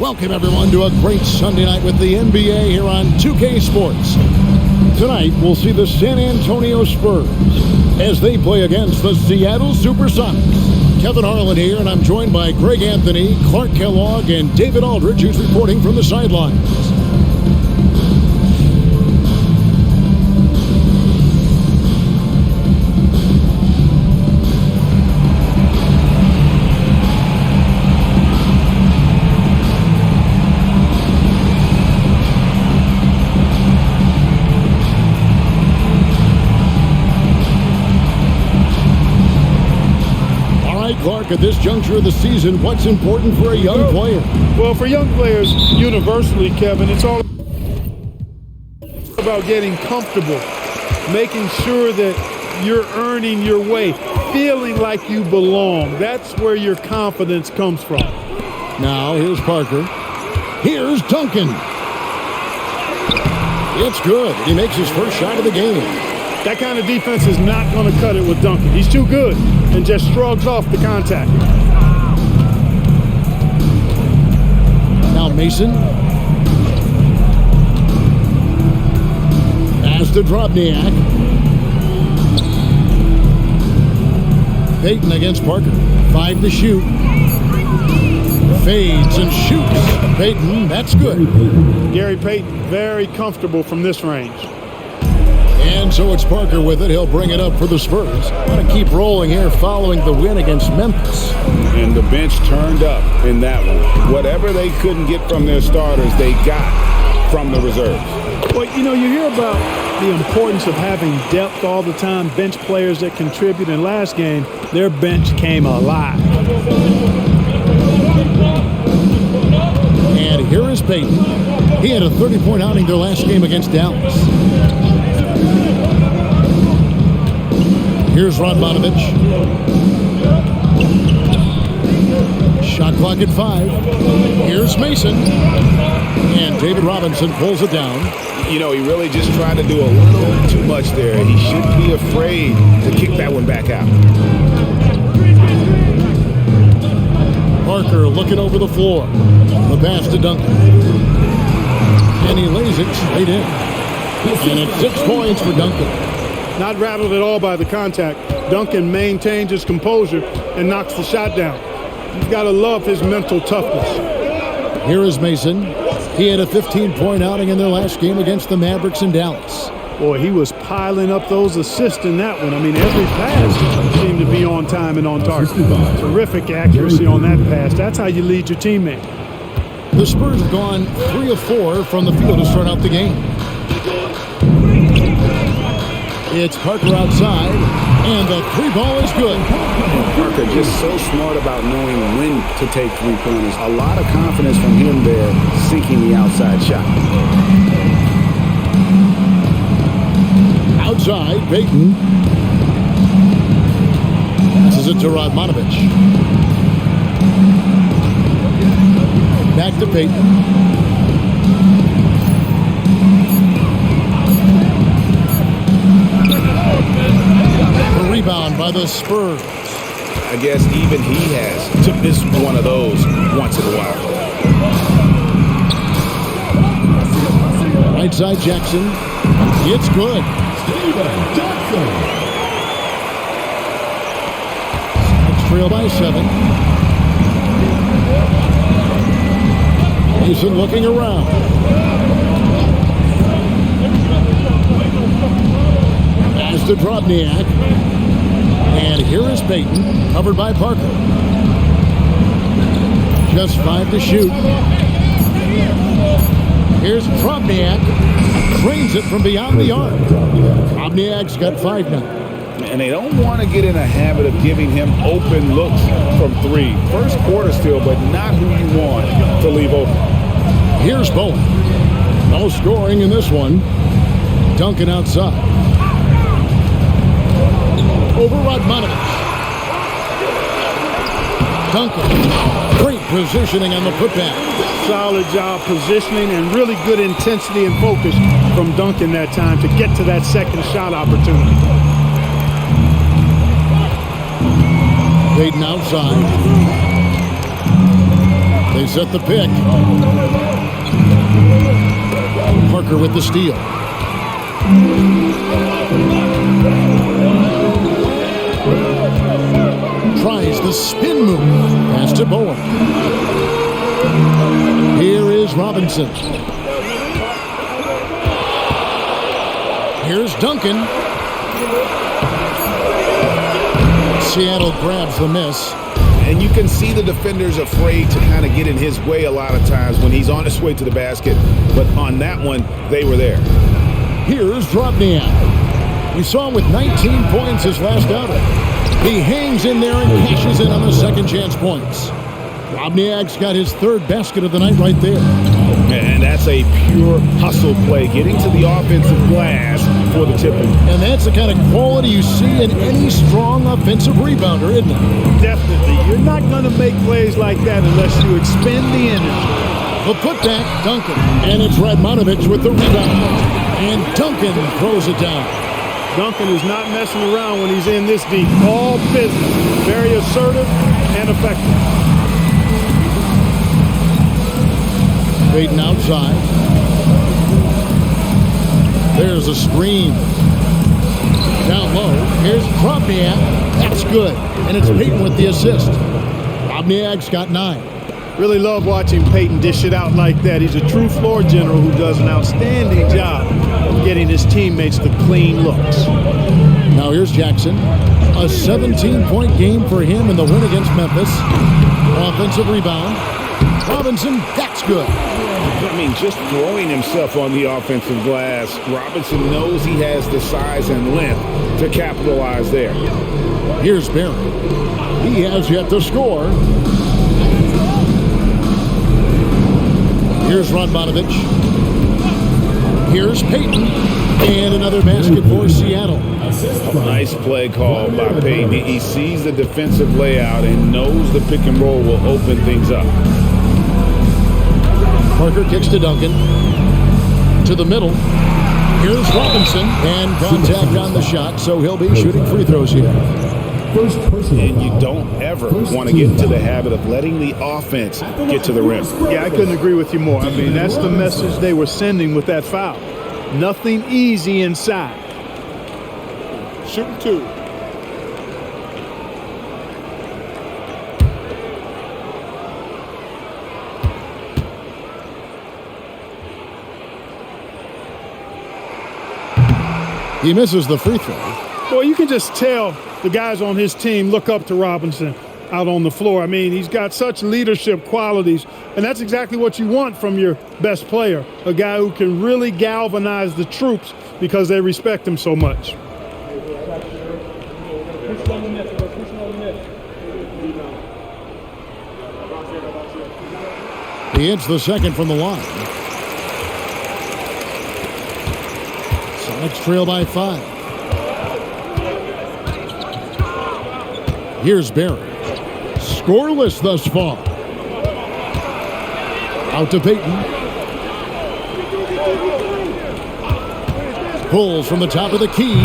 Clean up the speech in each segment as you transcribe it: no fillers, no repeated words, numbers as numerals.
Welcome, everyone, to a great Sunday night with the NBA here on 2K Sports. Tonight, we'll see the San Antonio Spurs as they play against the Seattle SuperSonics. Kevin Harlan here, and I'm joined by Greg Anthony, Clark Kellogg, and David Aldridge, who's reporting from the sidelines. Clark, at this juncture of the season, what's important for a young player? Well, for young players, universally, Kevin, it's all about getting comfortable, making sure that you're earning your way, feeling like you belong. That's where your confidence comes from. Now, here's Parker. Here's Duncan. It's good. He makes his first shot of the game. That kind of defense is not going to cut it with Duncan. He's too good and just shrugs off the contact. Now Mason. Pass to Drobniak. Payton against Parker. 5 to shoot. Fades and shoots. Payton, that's good. Gary Payton, very comfortable from this range. And so it's Parker with it. He'll bring it up for the Spurs. Want to keep rolling here following the win against Memphis. And the bench turned up in that one. Whatever they couldn't get from their starters, they got from the reserves. Well, you know, you hear about the importance of having depth all the time, bench players that contribute. In last game, their bench came alive. And here is Payton. He had a 30-point outing their last game against Dallas. Here's Radmanovic. Shot clock at 5. Here's Mason. And David Robinson pulls it down. You know, he really just tried to do a little too much there. He shouldn't be afraid to kick that one back out. Parker looking over the floor. The pass to Duncan. And he lays it straight in. And it's 6 points for Duncan. Not rattled at all by the contact. Duncan maintains his composure and knocks the shot down. You've got to love his mental toughness. Here is Mason. He had a 15-point outing in their last game against the Mavericks in Dallas. Boy, he was piling up those assists in that one. I mean, every pass seemed to be on time and on target. Terrific accuracy on that pass. That's how you lead your teammate. The Spurs have gone 3 of 4 from the field to start out the game. It's Parker outside, and the 3-ball is good. Parker just so smart about knowing when to take 3-pointers. A lot of confidence from him there, sinking the outside shot. Outside, Payton. Passes it to Radmanovic. Back to Payton. A rebound by the Spurs. I guess even he has to miss one of those once in a while. Right side Jackson. It's good. It's trail by 7. Mason looking around. Pass to Drobniak. And here is Payton, covered by Parker. Just 5 to shoot. Here's Drobniak. Cranes it from beyond the arc. Drobniak's got 5 now. And they don't want to get in a habit of giving him open looks from 3. First quarter still, but not who you want to leave open. Here's Bowen. No scoring in this one. Duncan outside. Over Radmanovic. Duncan. Great positioning on the putback. Solid job positioning and really good intensity and focus from Duncan that time to get to that second shot opportunity. Payton outside. They set the pick. Parker with the steal. Tries the spin move. Pass to Bowen. Here is Robinson. Here's Duncan. Seattle grabs the miss. And you can see the defenders afraid to kind of get in his way a lot of times when he's on his way to the basket. But on that one, they were there. Here's Drobniak. We saw him with 19 points his last outing. He hangs in there and cashes in on the second chance points. Drobniak's got his third basket of the night right there. And that's a pure hustle play, getting to the offensive glass for the tip-in. And that's the kind of quality you see in any strong offensive rebounder, isn't it? Definitely. You're not going to make plays like that unless you expend the energy. The putback, Duncan. And it's Radmanovich with the rebound. And Duncan throws it down. Duncan is not messing around when he's in this deep. All business. Very assertive and effective. Payton outside. There's a screen. Down low. Here's Drobniak. That's good. And it's Payton with the assist. Drobniak's got 9. Really love watching Payton dish it out like that. He's a true floor general who does an outstanding job of getting his teammates the clean looks. Now here's Jackson. A 17-point game for him in the win against Memphis. Offensive rebound. Robinson, that's good. I mean, just throwing himself on the offensive glass, Robinson knows he has the size and length to capitalize there. Here's Barry. He has yet to score. Here's Radmanovich. Here's Payton. And another basket for Seattle. Nice play call by Payton. He sees the defensive layout and knows the pick and roll will open things up. Parker kicks to Duncan. To the middle. Here's Robinson. And contact on the shot, so he'll be shooting free throws here. And you don't ever want to get into the habit of letting the offense get to the rim. Yeah, I couldn't agree with you more. I mean, that's the message they were sending with that foul. Nothing easy inside. Shooting 2. He misses the free throw. Boy, you can just tell the guys on his team look up to Robinson out on the floor. I mean, he's got such leadership qualities, and that's exactly what you want from your best player, a guy who can really galvanize the troops because they respect him so much. He hits the second from the line. Sonics trail by 5. Here's Barry. Scoreless thus far. Out to Payton. Pulls from the top of the key.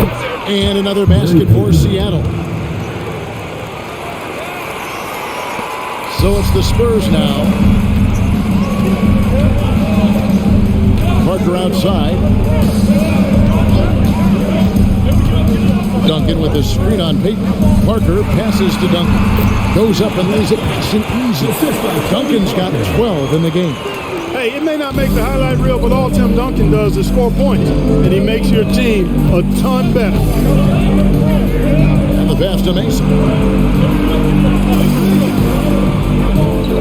And another basket for Seattle. So it's the Spurs now. Parker outside. Duncan with his screen on Payton. Parker passes to Duncan. Goes up and lays it nice and easy. Duncan's got 12 in the game. Hey, it may not make the highlight reel, but all Tim Duncan does is score points. And he makes your team a ton better. And the pass to Mason.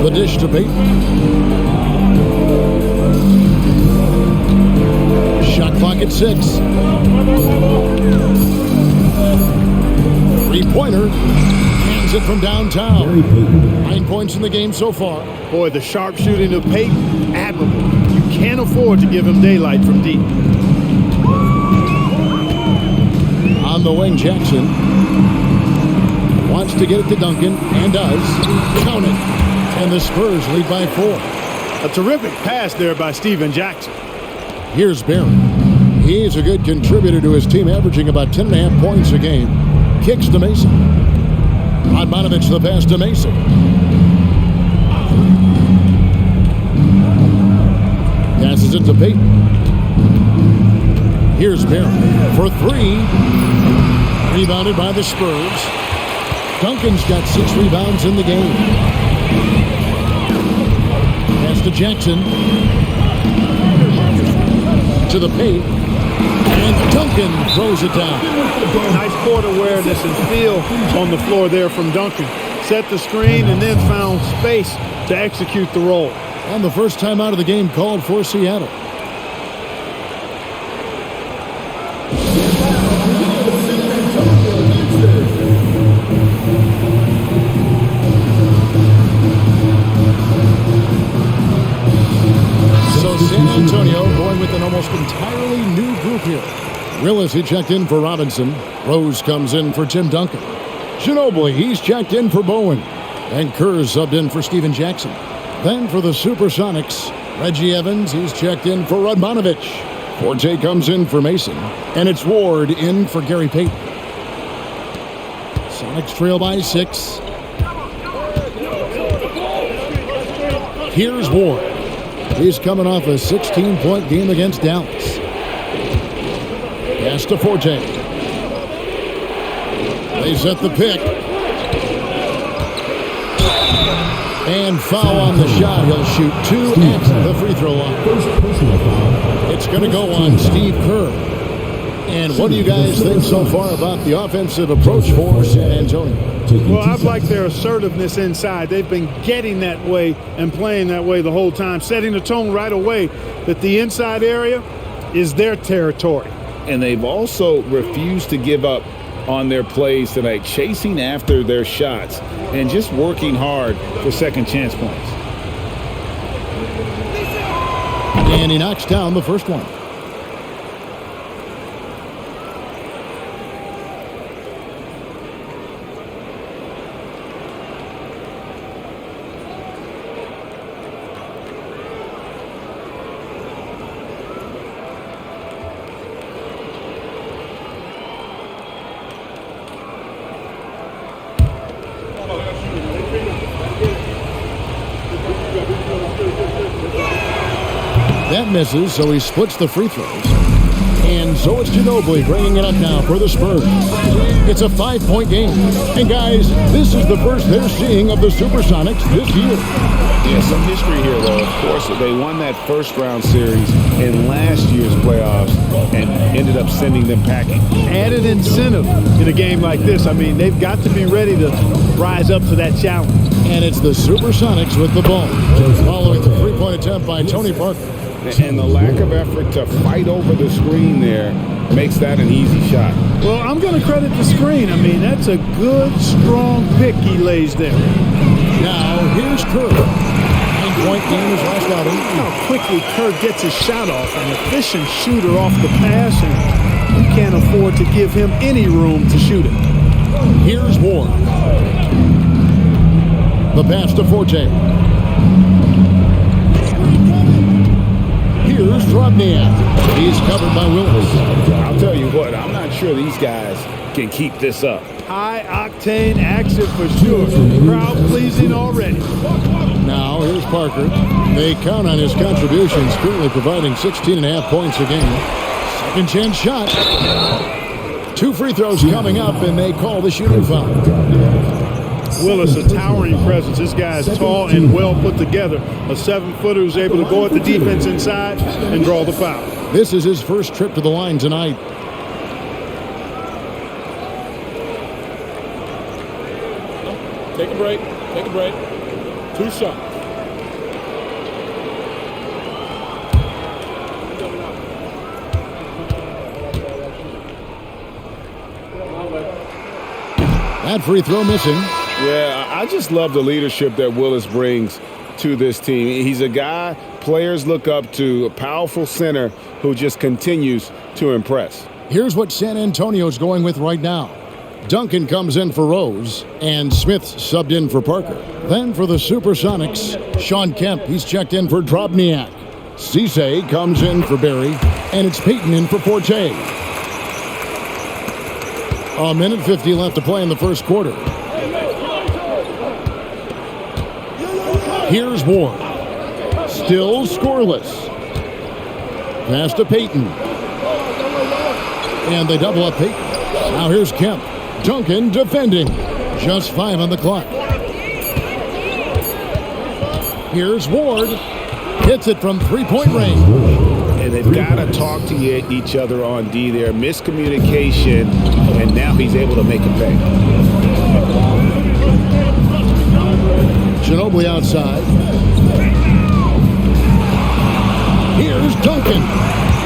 The dish to Payton. Shot clock at 6. Three-pointer. Hands it from downtown. 9 points in the game so far. Boy, the sharp shooting of Payton, admirable. You can't afford to give him daylight from deep. On the wing, Jackson. Wants to get it to Duncan, and does. Count it. And the Spurs lead by 4. A terrific pass there by Steven Jackson. Here's Barry. He's a good contributor to his team, averaging about 10.5 points a game. Kicks to Mason. Radmanovich the pass to Mason. Passes it to Peyton. Here's Barry for three. Rebounded by the Spurs. Duncan's got 6 rebounds in the game. Pass to Jackson. To the paint. And Duncan throws it down. Nice court awareness and feel on the floor there from Duncan. Set the screen and then found space to execute the roll. And the first time out of the game called for Seattle. So San Antonio going with an almost entirely new group here. Willis, he checked in for Robinson. Rose comes in for Tim Duncan. Ginobili, he's checked in for Bowen. And Kerr subbed in for Steven Jackson. Then for the SuperSonics, Reggie Evans, he's checked in for Radmanovich. Forte comes in for Mason. And it's Ward in for Gary Payton. Sonics trail by 6. Here's Ward. He's coming off a 16-point game against Dallas. Pass to Forte. They set the pick. And foul on the shot. He'll shoot 2 at the free throw line. It's going to go on Steve Kerr. And what do you guys think so far about the offensive approach for San Antonio? Well, I've liked their assertiveness inside. They've been getting that way and playing that way the whole time, setting the tone right away that the inside area is their territory. And they've also refused to give up on their plays tonight, chasing after their shots and just working hard for second chance points. And he knocks down the first one. That misses, so he splits the free throws. And so it's Ginobili bringing it up now for the Spurs. It's a 5-point game. And guys, this is the first they're seeing of the SuperSonics this year. Yeah, some history here, though. Of course, they won that first-round series in last year's playoffs and ended up sending them packing. Added incentive in a game like this. I mean, they've got to be ready to rise up to that challenge. And it's the SuperSonics with the ball, following the three-point attempt by Tony Parker. And the lack of effort to fight over the screen there makes that an easy shot. Well, I'm going to credit the screen. I mean, that's a good, strong pick he lays there. Now, here's Kerr. 9-point game is last outing. How quickly Kerr gets his shot off. An efficient shooter off the pass, and you can't afford to give him any room to shoot it. Here's Ward. The pass to Forte. Here's Rodniak. He's covered by Willis. I'll tell you what, I'm not sure these guys can keep this up. High-octane action for sure. Crowd pleasing already. Now, here's Parker. They count on his contributions, currently providing 16.5 points a game. Second chance shot. 2 free throws coming up, and they call the shooting foul. Willis, a towering presence. This guy is tall and well put together. A 7-footer who's able to go at the defense inside and draw the foul. This is his first trip to the line tonight. Take a break. Take a break. 2 shots. That free throw missing. Yeah, I just love the leadership that Willis brings to this team. He's a guy players look up to, a powerful center who just continues to impress. Here's what San Antonio's going with right now. Duncan comes in for Rose, and Smith subbed in for Parker. Then for the SuperSonics, Sean Kemp, he's checked in for Drobniak. Cisse comes in for Barry, and it's Peyton in for Forte. 1:50 left to play in the first quarter. Here's Ward. Still scoreless. Pass to Payton. And they double up Payton. Now here's Kemp. Duncan defending. Just 5 on the clock. Here's Ward. Hits it from 3-point range. And they've got to talk to each other on D there. Miscommunication, and now he's able to make a pay. Ginobili outside. Here's Duncan.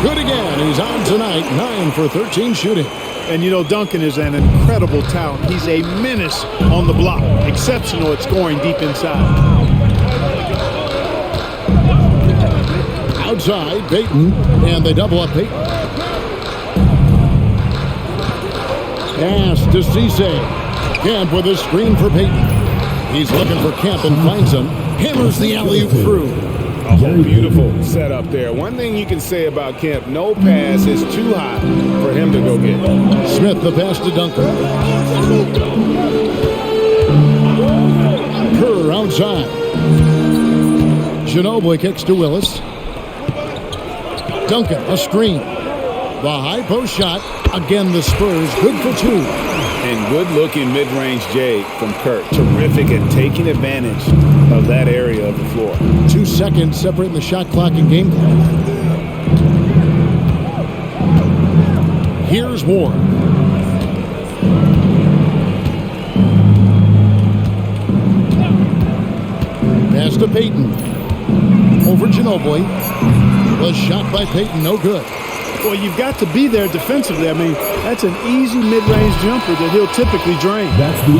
Good again. He's on tonight. 9 for 13 shooting. And you know, Duncan is an incredible talent. He's a menace on the block. Exceptional at scoring deep inside. Outside, Payton, and they double up Payton. Pass to Cisse. Kemp with a screen for Payton. He's looking for Kemp and finds him. Hammers the alley-oop through. Oh, beautiful setup there. One thing you can say about Kemp, no pass is too high for him to go get. Smith the pass to Duncan. Kerr outside. Ginobili kicks to Willis. Duncan, a screen. The high post shot. Again, the Spurs good for 2. And good-looking mid-range J from Kirk. Terrific at taking advantage of that area of the floor. 2 seconds separating the shot clock and game clock. Here's Ward. Pass to Payton. Over Ginobili. The shot by Payton, no good. Well, you've got to be there defensively. I mean, that's an easy mid-range jumper that he'll typically drain.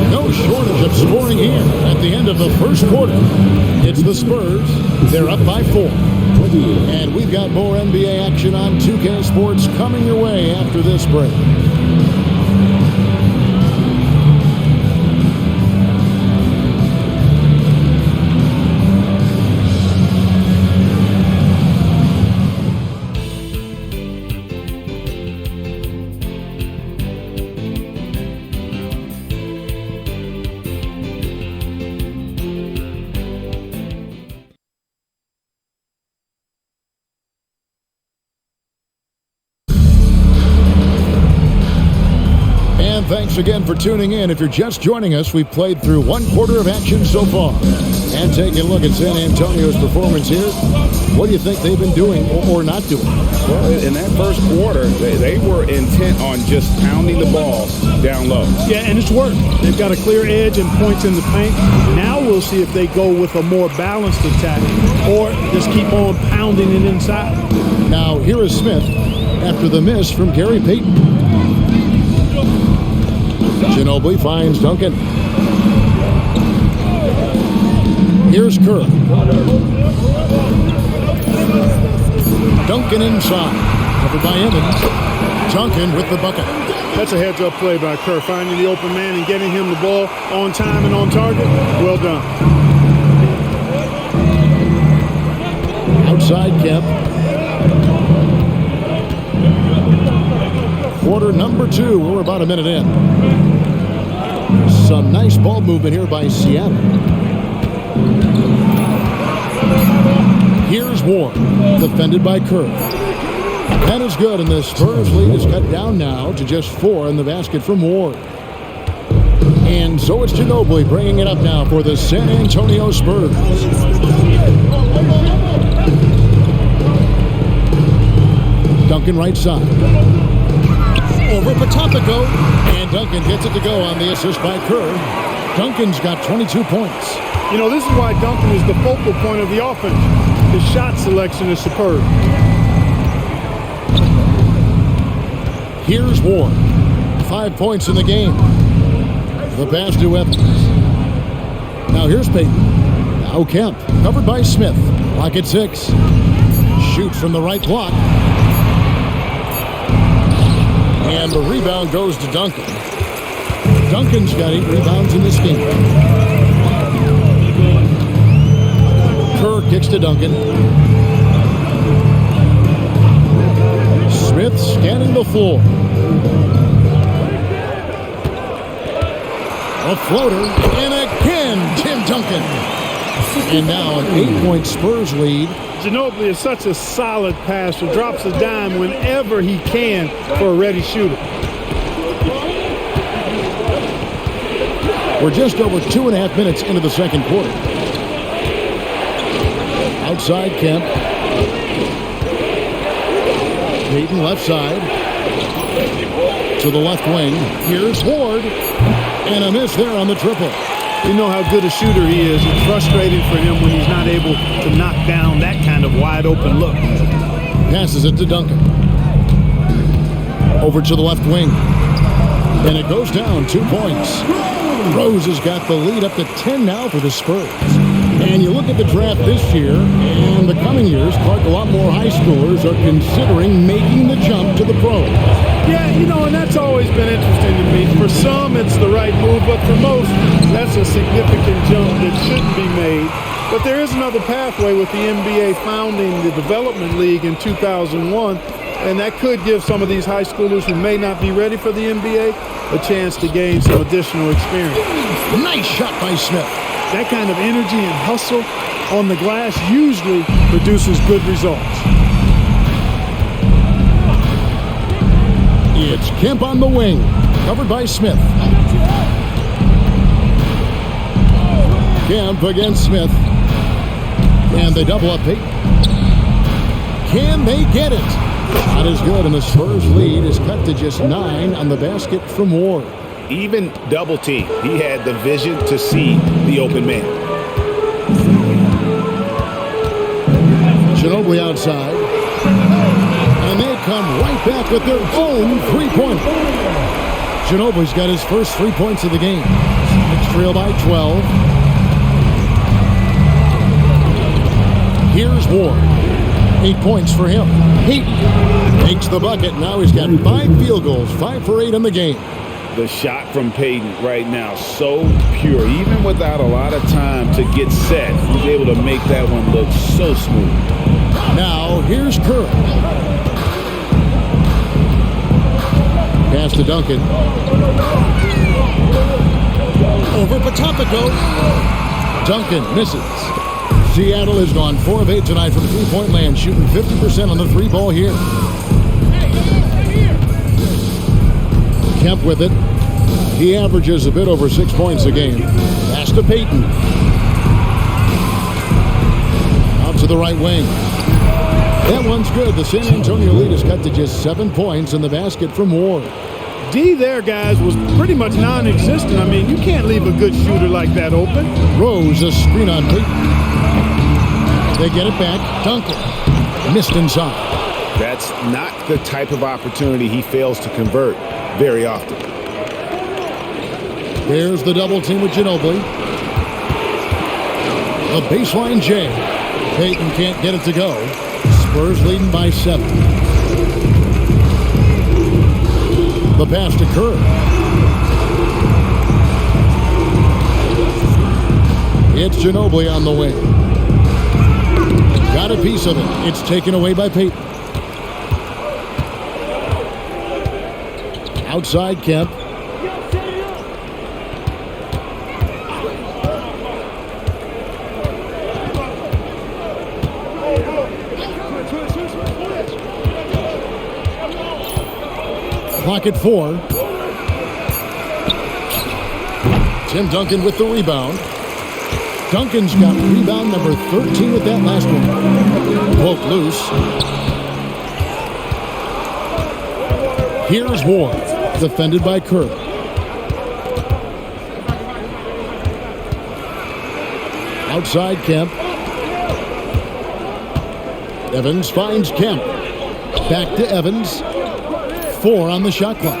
No shortage of scoring here at the end of the first quarter. It's the Spurs. They're up by 4. And we've got more NBA action on 2K Sports coming your way after this break. Thanks again for tuning in. If you're just joining us, we've played through 1 quarter of action so far. And taking a look at San Antonio's performance here, what do you think they've been doing or not doing? Well, in that first quarter, they were intent on just pounding the ball down low. Yeah, and it's worked. They've got a clear edge and points in the paint. Now we'll see if they go with a more balanced attack or just keep on pounding it inside. Now, here is Smith after the miss from Gary Payton. Ginobili finds Duncan. Here's Kerr. Duncan inside. Covered by Evans. Duncan with the bucket. That's a heads-up play by Kerr, finding the open man and getting him the ball on time and on target. Well done. Outside Kemp. Quarter number 2. We're about a minute in. Some nice ball movement here by Seattle. Here's Ward, defended by Kerr. That is good, and the Spurs lead is cut down now to just 4 in the basket from Ward. And so it's Ginobili bringing it up now for the San Antonio Spurs. Duncan right side. Over Patopico, and Duncan gets it to go on the assist by Kerr. Duncan's got 22 points. You know, this is why Duncan is the focal point of the offense. His shot selection is superb. Here's Ward. 5 points in the game. The pass to Evans. Now here's Payton. Now Kemp, covered by Smith. Clock at 6. Shoots from the right block. And the rebound goes to Duncan. Duncan's got 8 rebounds in this game. Kerr kicks to Duncan. Smith scanning the floor. A floater, and again, Tim Duncan. And now an 8-point Spurs lead Ginobili is such a solid passer, drops a dime whenever he can for a ready shooter. We're just over 2.5 minutes into the second quarter. Outside Kemp. Payton left side. To the left wing. Here's Ward. And a miss there on the triple. You know how good a shooter he is. It's frustrating for him when he's not able to knock down that kind of wide open look. Passes it to Duncan. Over to the left wing. And it goes down 2 points. Rose has got the lead up to 10 now for the Spurs. And you look at the draft this year and the coming years, Clark, a lot more high schoolers are considering making the jump to the pros. Yeah, you know, and that's always been interesting to me. For some, it's the right move, but for most, that's a significant jump that shouldn't be made. But there is another pathway with the NBA founding the Development League in 2001, and that could give some of these high schoolers who may not be ready for the NBA a chance to gain some additional experience. Nice shot by Smith. That kind of energy and hustle on the glass usually produces good results. It's Kemp on the wing, covered by Smith. Kemp against Smith. And they double up Payton. Can they get it? Not as good, and the Spurs lead is cut to just 9 on the basket from Ward. Even double team, he had the vision to see the open man. Ginobili outside. And they come right back with their own three-pointer. Ginobili's got his first 3 points of the game. Knicks trail by 12. Here's Ward. 8 points for him. Payton takes the bucket. Now he's got 5 field goals, 5 for 8 in the game. The shot from Payton right now, so pure. Even without a lot of time to get set, he's able to make that one look so smooth. Now, here's Kerr. Pass to Duncan. Over Potapico. Duncan misses. Seattle has gone 4 of 8 tonight from three-point land, shooting 50% on the three ball here. Kemp with it. He averages a bit over 6 points a game. Pass to Payton. Out to the right wing. That one's good. The San Antonio lead is cut to just 7 points in the basket from Ward. D there, guys, was pretty much non-existent. I mean, you can't leave a good shooter like that open. Rose, a screen on Payton. They get it back. Duncan. Missed inside. That's not the type of opportunity he fails to convert very often. There's the double team with Ginobili. The baseline J. Payton can't get it to go. Spurs leading by 7. The pass to Kerr. It's Ginobili on the wing. Got a piece of it. It's taken away by Payton. Outside Kemp. Clock at 4. Tim Duncan with the rebound. Duncan's got rebound number 13 with that last one. Broke loose. Here's Ward, defended by Kerr. Outside Kemp. Evans finds Kemp. Back to Evans. 4 on the shot clock.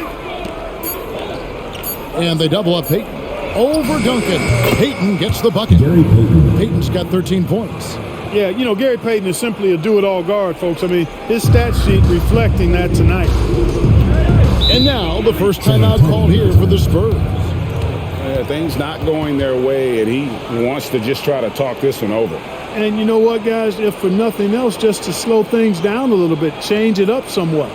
And they double up Payton. Over Duncan. Payton gets the bucket. Payton's got 13 points. Yeah, you know, Gary Payton is simply a do-it-all guard, folks. I mean, his stat sheet reflecting that tonight. And now the first timeout called here for the Spurs. Things not going their way, and he wants to just try to talk this one over. And you know what, guys? If for nothing else, just to slow things down a little bit, change it up somewhat.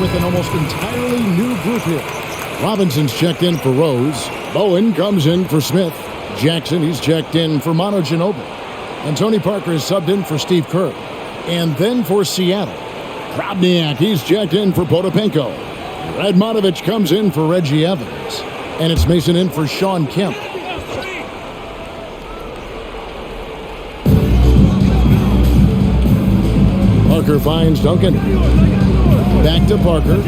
with an almost entirely new group here. Robinson's checked in for Rose. Bowen comes in for Smith. Jackson, he's checked in for Manu Ginobili. And Tony Parker is subbed in for Steve Kerr. And then for Seattle, Probniak, he's checked in for Potapenko. Radmanovich comes in for Reggie Evans. And it's Mason in for Sean Kemp. Parker finds Duncan. Back to Parker.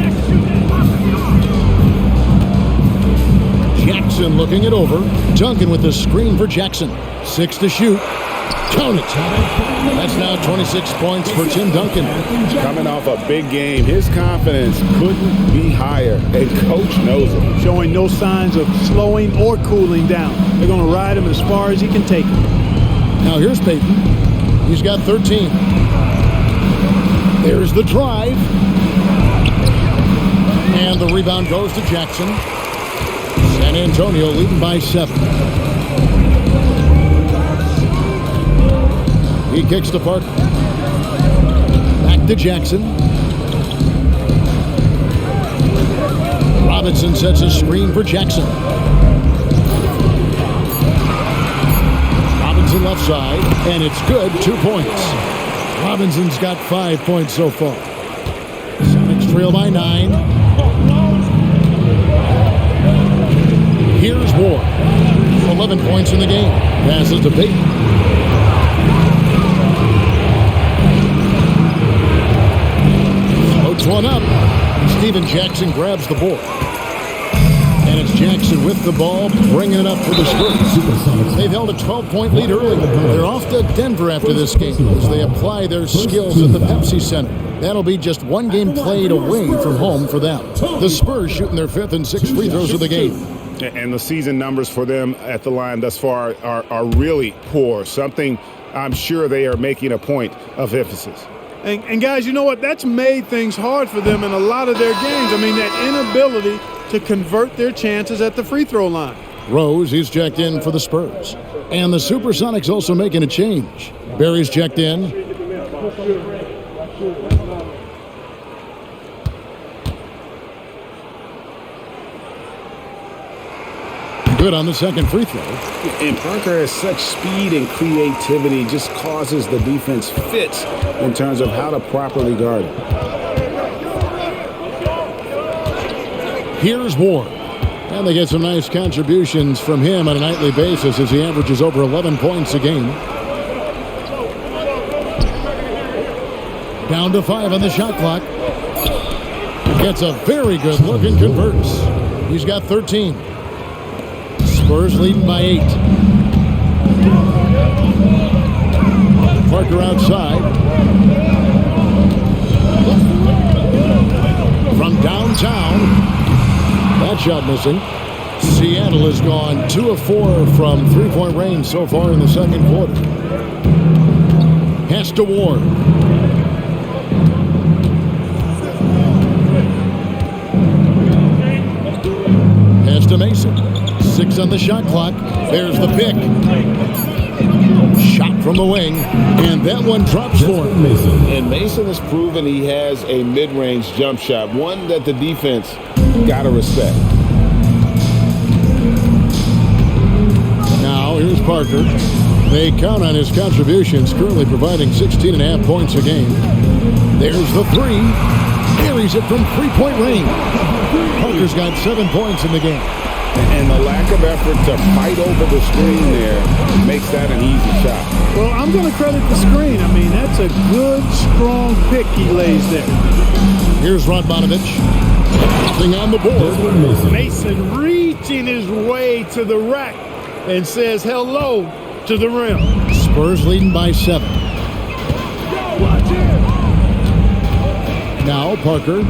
Jackson looking it over. Duncan with the screen for Jackson. 6 to shoot. Count it. That's now 26 points for Tim Duncan. Coming off a big game, his confidence couldn't be higher, and coach knows it. Showing no signs of slowing or cooling down. They're going to ride him as far as he can take him. Now here's Peyton. He's got 13. There's the drive. And the rebound goes to Jackson. San Antonio leading by 7. He kicks to Parker. Back to Jackson. Robinson sets a screen for Jackson. Robinson left side, and it's good. 2 points. Robinson's got 5 points so far. Sonics trail by 9. Here's Ward. 11 points in the game. Passes to Peyton. Floats one up. Steven Jackson grabs the board. And it's Jackson with the ball, bringing it up for the Spurs. They've held a 12-point lead early. They're off to Denver after this game as they apply their skills at the Pepsi Center. That'll be just one game played away from home for them. The Spurs shooting their 5th and 6th free throws of the game. And the season numbers for them at the line thus far are really poor. Something I'm sure they are making a point of emphasis. And guys, you know what? That's made things hard for them in a lot of their games. I mean, that inability to convert their chances at the free throw line. Rose, he's checked in for the Spurs. And the SuperSonics also making a change. Barry's checked in. Good on the second free throw. And Parker has such speed and creativity, just causes the defense fits in terms of how to properly guard it. Here's Ward. And they get some nice contributions from him on a nightly basis as he averages over 11 points a game. Down to 5 on the shot clock. Gets a very good look and converts. He's got 13. Spurs leading by 8. Parker outside. From downtown. That shot missing. Seattle has gone 2 of 4 from three-point range so far in the second quarter. Pass to Ward. Pass to Mason. 6 on the shot clock. There's the pick. Shot from the wing, and that one drops for him. And Mason has proven he has a mid-range jump shot, one that the defense got to respect. Now, here's Parker. They count on his contributions, currently providing 16.5 points a game. There's the 3. Carries it from three-point range. Parker's got 7 points in the game. And the lack of effort to fight over the screen there makes that an easy shot. Well, I'm going to credit the screen. I mean, that's a good, strong pick he lays there. Here's Radmanovich. Nothing on the board. Mason reaching his way to the rack and says hello to the rim. Spurs leading by 7. Now Parker,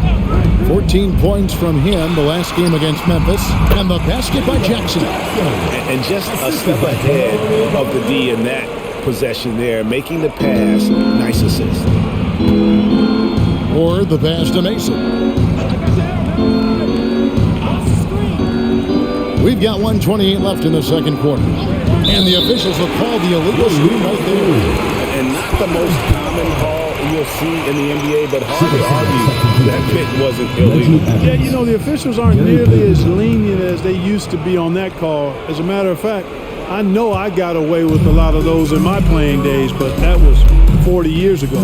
14 points from him the last game against Memphis, and the basket by Jackson. And just a step ahead of the D in that possession there, making the pass. Nice assist. Or the pass to Mason. We've got 1:28 left in the second quarter, and the officials have called the illegal screen right there. And not the most common call you'll see in the NBA, but hard to argue That hit wasn't illegal. Yeah, you know, the officials aren't nearly as lenient as they used to be on that call. As a matter of fact, I know I got away with a lot of those in my playing days, but that was 40 years ago.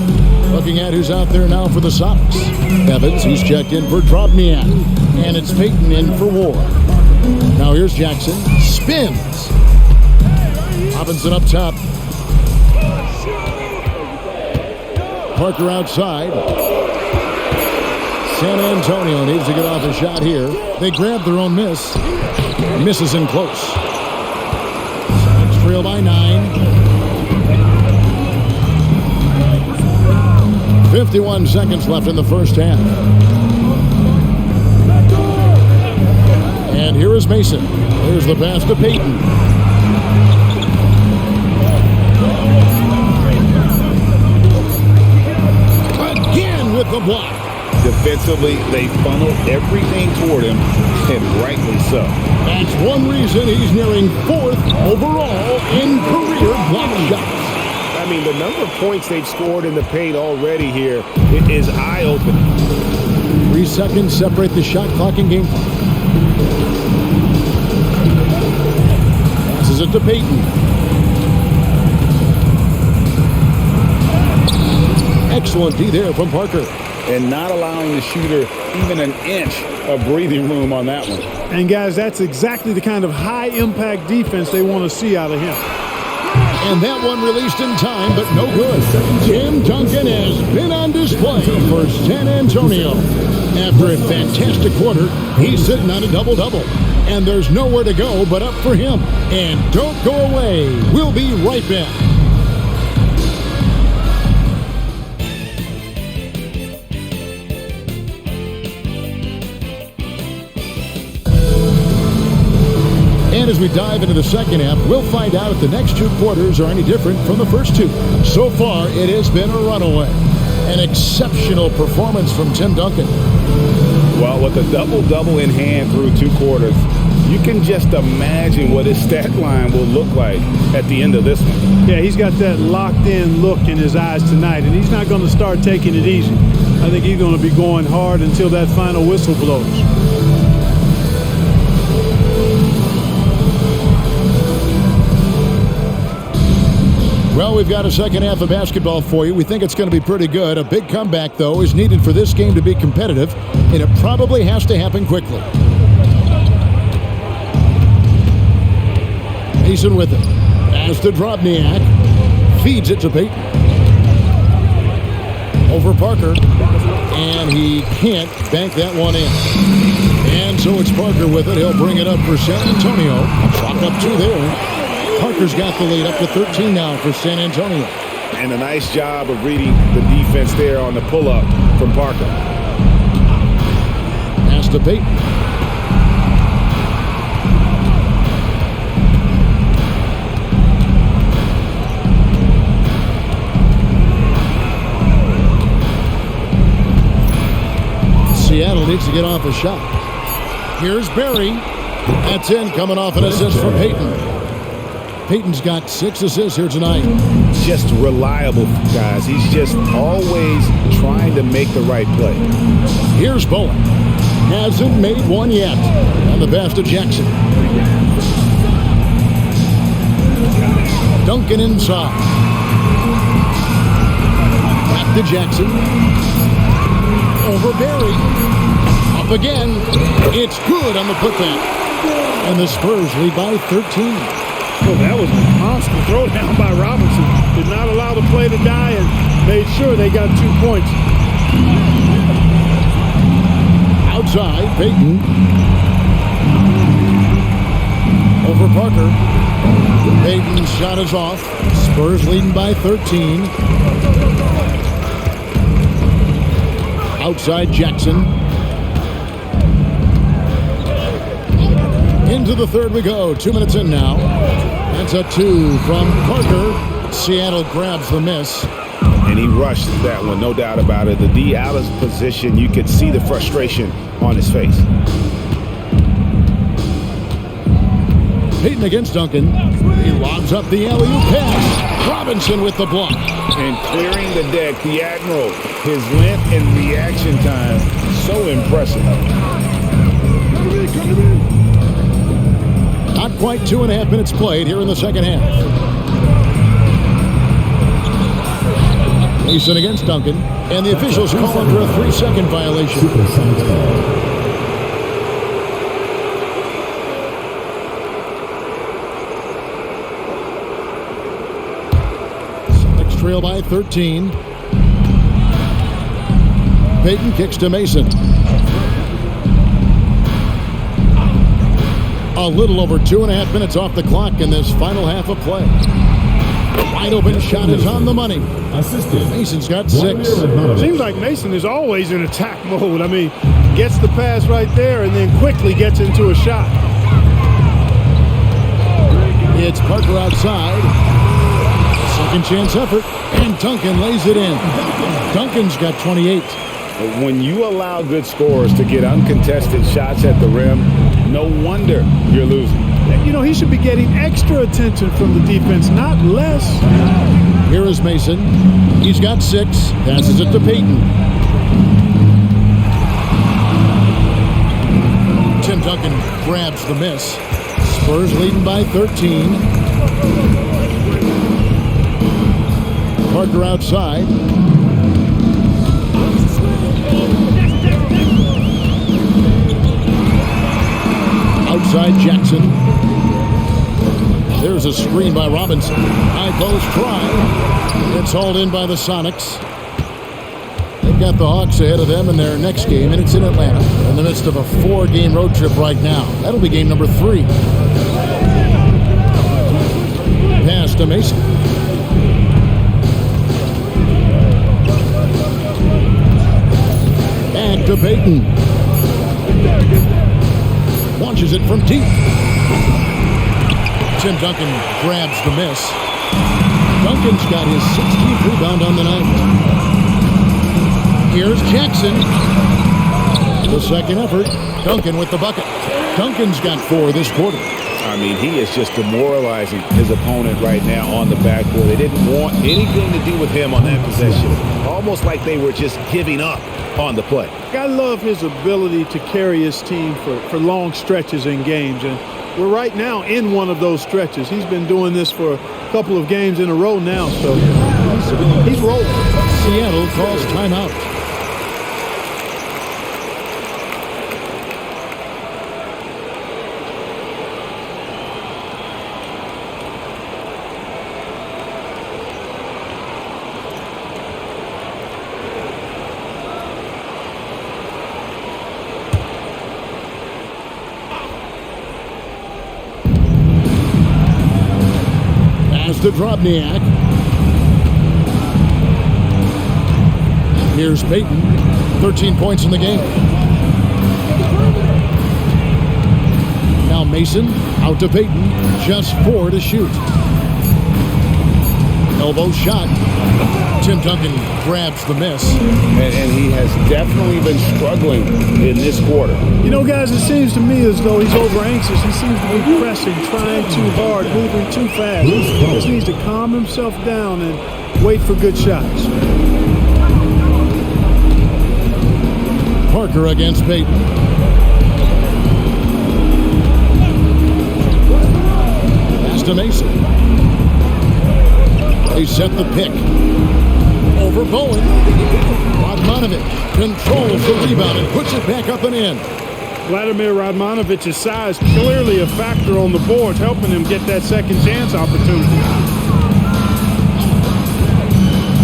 Looking at who's out there now for the Sonics. Evans, he's checked in for Drobniak. And it's Payton in for Ward. Now here's Jackson. Spins. Robinson up top. Parker outside. San Antonio needs to get off a shot here. They grab their own miss. Misses in close. Sonics trail by 9. 51 seconds left in the first half. And here is Mason. Here's the pass to Payton. Again with the block. Defensively, they funneled everything toward him, and rightly so. That's one reason he's nearing 4th overall in career block shots. I mean, the number of points they've scored in the paint already here, it is eye-opening. 3 seconds separate the shot clock and game clock. Passes it to Payton. Excellent D there from Parker. And not allowing the shooter even an inch of breathing room on that one. And guys, that's exactly the kind of high-impact defense they want to see out of him. And that one released in time, but no good. Tim Duncan has been on display for San Antonio. After a fantastic quarter, he's sitting on a double-double. And there's nowhere to go but up for him. And don't go away. We'll be right back. And as we dive into the second half, we'll find out if the next 2 quarters are any different from the first 2. So far, it has been a runaway. An exceptional performance from Tim Duncan. Well, with a double-double in hand through 2 quarters, you can just imagine what his stat line will look like at the end of this one. Yeah, he's got that locked-in look in his eyes tonight, and he's not going to start taking it easy. I think he's going to be going hard until that final whistle blows. Well, we've got a second half of basketball for you. We think it's going to be pretty good. A big comeback, though, is needed for this game to be competitive, and it probably has to happen quickly. Mason with it. Pass to Drobniak. Feeds it to Payton. Over Parker. And he can't bank that one in. And so it's Parker with it. He'll bring it up for San Antonio. Clock up 2 there. Parker's got the lead up to 13 now for San Antonio. And a nice job of reading the defense there on the pull-up from Parker. Pass to Payton. Seattle needs to get off a shot. Here's Barry. That's in, coming off an assist from Payton. Payton's got 6 assists here tonight. Just reliable, guys. He's just always trying to make the right play. Here's Bowen. Hasn't made one yet. On the pass to Jackson. Duncan inside. Back to Jackson. Over Barry. Up again. It's good on the putback. And the Spurs lead by 13. Oh, that was a monster throw down by Robinson. Did not allow the play to die and made sure they got 2 points. Outside, Payton. Over Parker. Payton's shot is off. Spurs leading by 13. Outside Jackson. Into the third we go. 2 minutes in now. That's a 2 from Parker. Seattle grabs the miss. And he rushed that one, no doubt about it. The D out of position, you could see the frustration on his face. Payton against Duncan. He lobs up the alley-oop pass. Robinson with the block. And clearing the deck, the Admiral, his length and reaction time, so impressive. Not quite 2.5 minutes played here in the second half. Mason against Duncan, and the officials call him for a 3-second violation. Sonics trail by 13. Payton kicks to Mason. A little over 2.5 minutes off the clock in this final half of play. Wide open shot is on the money. Mason's got 6. Seems like Mason is always in attack mode. I mean, gets the pass right there and then quickly gets into a shot. It's Parker outside. Second chance effort, and Duncan lays it in. Duncan's got 28. When you allow good scorers to get uncontested shots at the rim, no wonder you're losing. You know, he should be getting extra attention from the defense, not less. Here is Mason. He's got 6. Passes it to Payton. Tim Duncan grabs the miss. Spurs leading by 13. Parker outside. Outside Jackson. There's a screen by Robinson. High post try. It's hauled in by the Sonics. They've got the Hawks ahead of them in their next game, and it's in Atlanta. In the midst of a 4-game road trip right now. That'll be game number 3. Pass to Mason. Back to Payton. Launches it from deep. Tim Duncan grabs the miss. Duncan's got his 16th rebound on the night. Here's Jackson. The second effort. Duncan with the bucket. Duncan's got 4 this quarter. I mean, he is just demoralizing his opponent right now on the backboard. They didn't want anything to do with him on that possession. Almost like they were just giving up on the play. I love his ability to carry his team for long stretches in games, and we're right now in one of those stretches. He's been doing this for a couple of games in a row now, so he's rolling. Seattle calls timeout. To Drobniak. Here's Payton. 13 points in the game. Now Mason out to Payton. Just 4 to shoot. Elbow shot. Tim Duncan grabs the miss. And he has definitely been struggling in this quarter. You know, guys, it seems to me as though he's over-anxious. He seems to be pressing, trying too hard, moving too fast. He just needs to calm himself down and wait for good shots. Parker against Payton. Pass to Mason. They set the pick. Over Bowen. Radmanovic controls the rebound and puts it back up and in. Vladimir Radmanovic's size clearly a factor on the board, helping him get that second chance opportunity.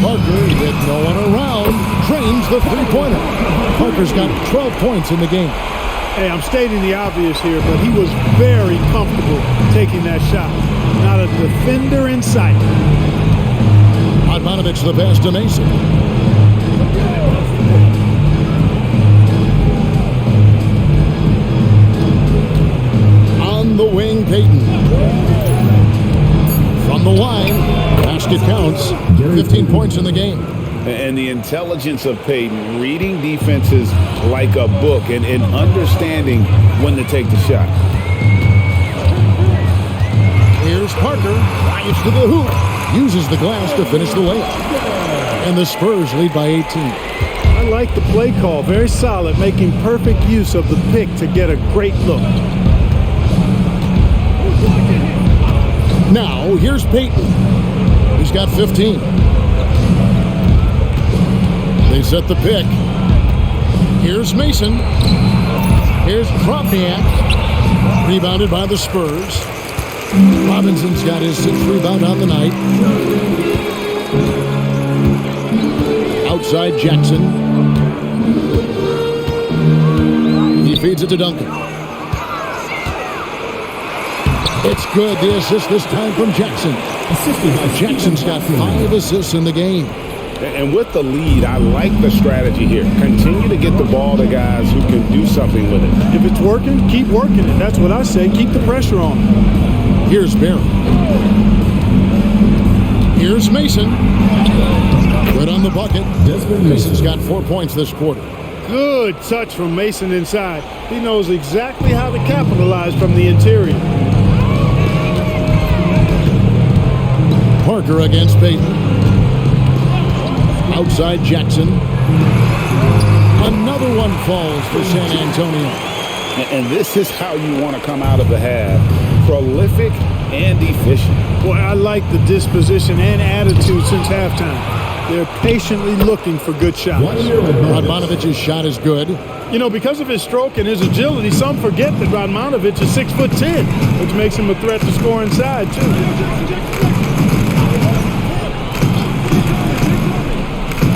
Parker, with no one around, drains the three-pointer. Parker's got 12 points in the game. Hey, I'm stating the obvious here, but he was very comfortable taking that shot. Not a defender in sight. Radmanovic the pass to Mason. On the wing, Payton. From the line, basket counts. 15 points in the game. And the intelligence of Payton, reading defenses like a book and understanding when to take the shot. Here's Parker, drives to the hoop, uses the glass to finish the layup. And the Spurs lead by 18. I like the play call, very solid, making perfect use of the pick to get a great look. Now, here's Payton. He's got 15. They set the pick. Here's Mason. Here's Drobniak. Rebounded by the Spurs. Robinson's got his 6th rebound on the night. Outside Jackson. He feeds it to Duncan. It's good. The assist this time from Jackson. Jackson's got 5 assists in the game. And with the lead, I like the strategy here. Continue to get the ball to guys who can do something with it. If it's working, keep working it. That's what I say. Keep the pressure on. Here's Barry. Here's Mason. Right on the bucket. Mason's got 4 points this quarter. Good touch from Mason inside. He knows exactly how to capitalize from the interior. Parker against Payton. Outside Jackson. Another one falls for San Antonio. And this is how you want to come out of the half. Prolific and efficient. Boy, I like the disposition and attitude since halftime. They're patiently looking for good shots. Radmanovic's shot is good. You know, because of his stroke and his agility, some forget that Radmanovic is 6'10", which makes him a threat to score inside, too.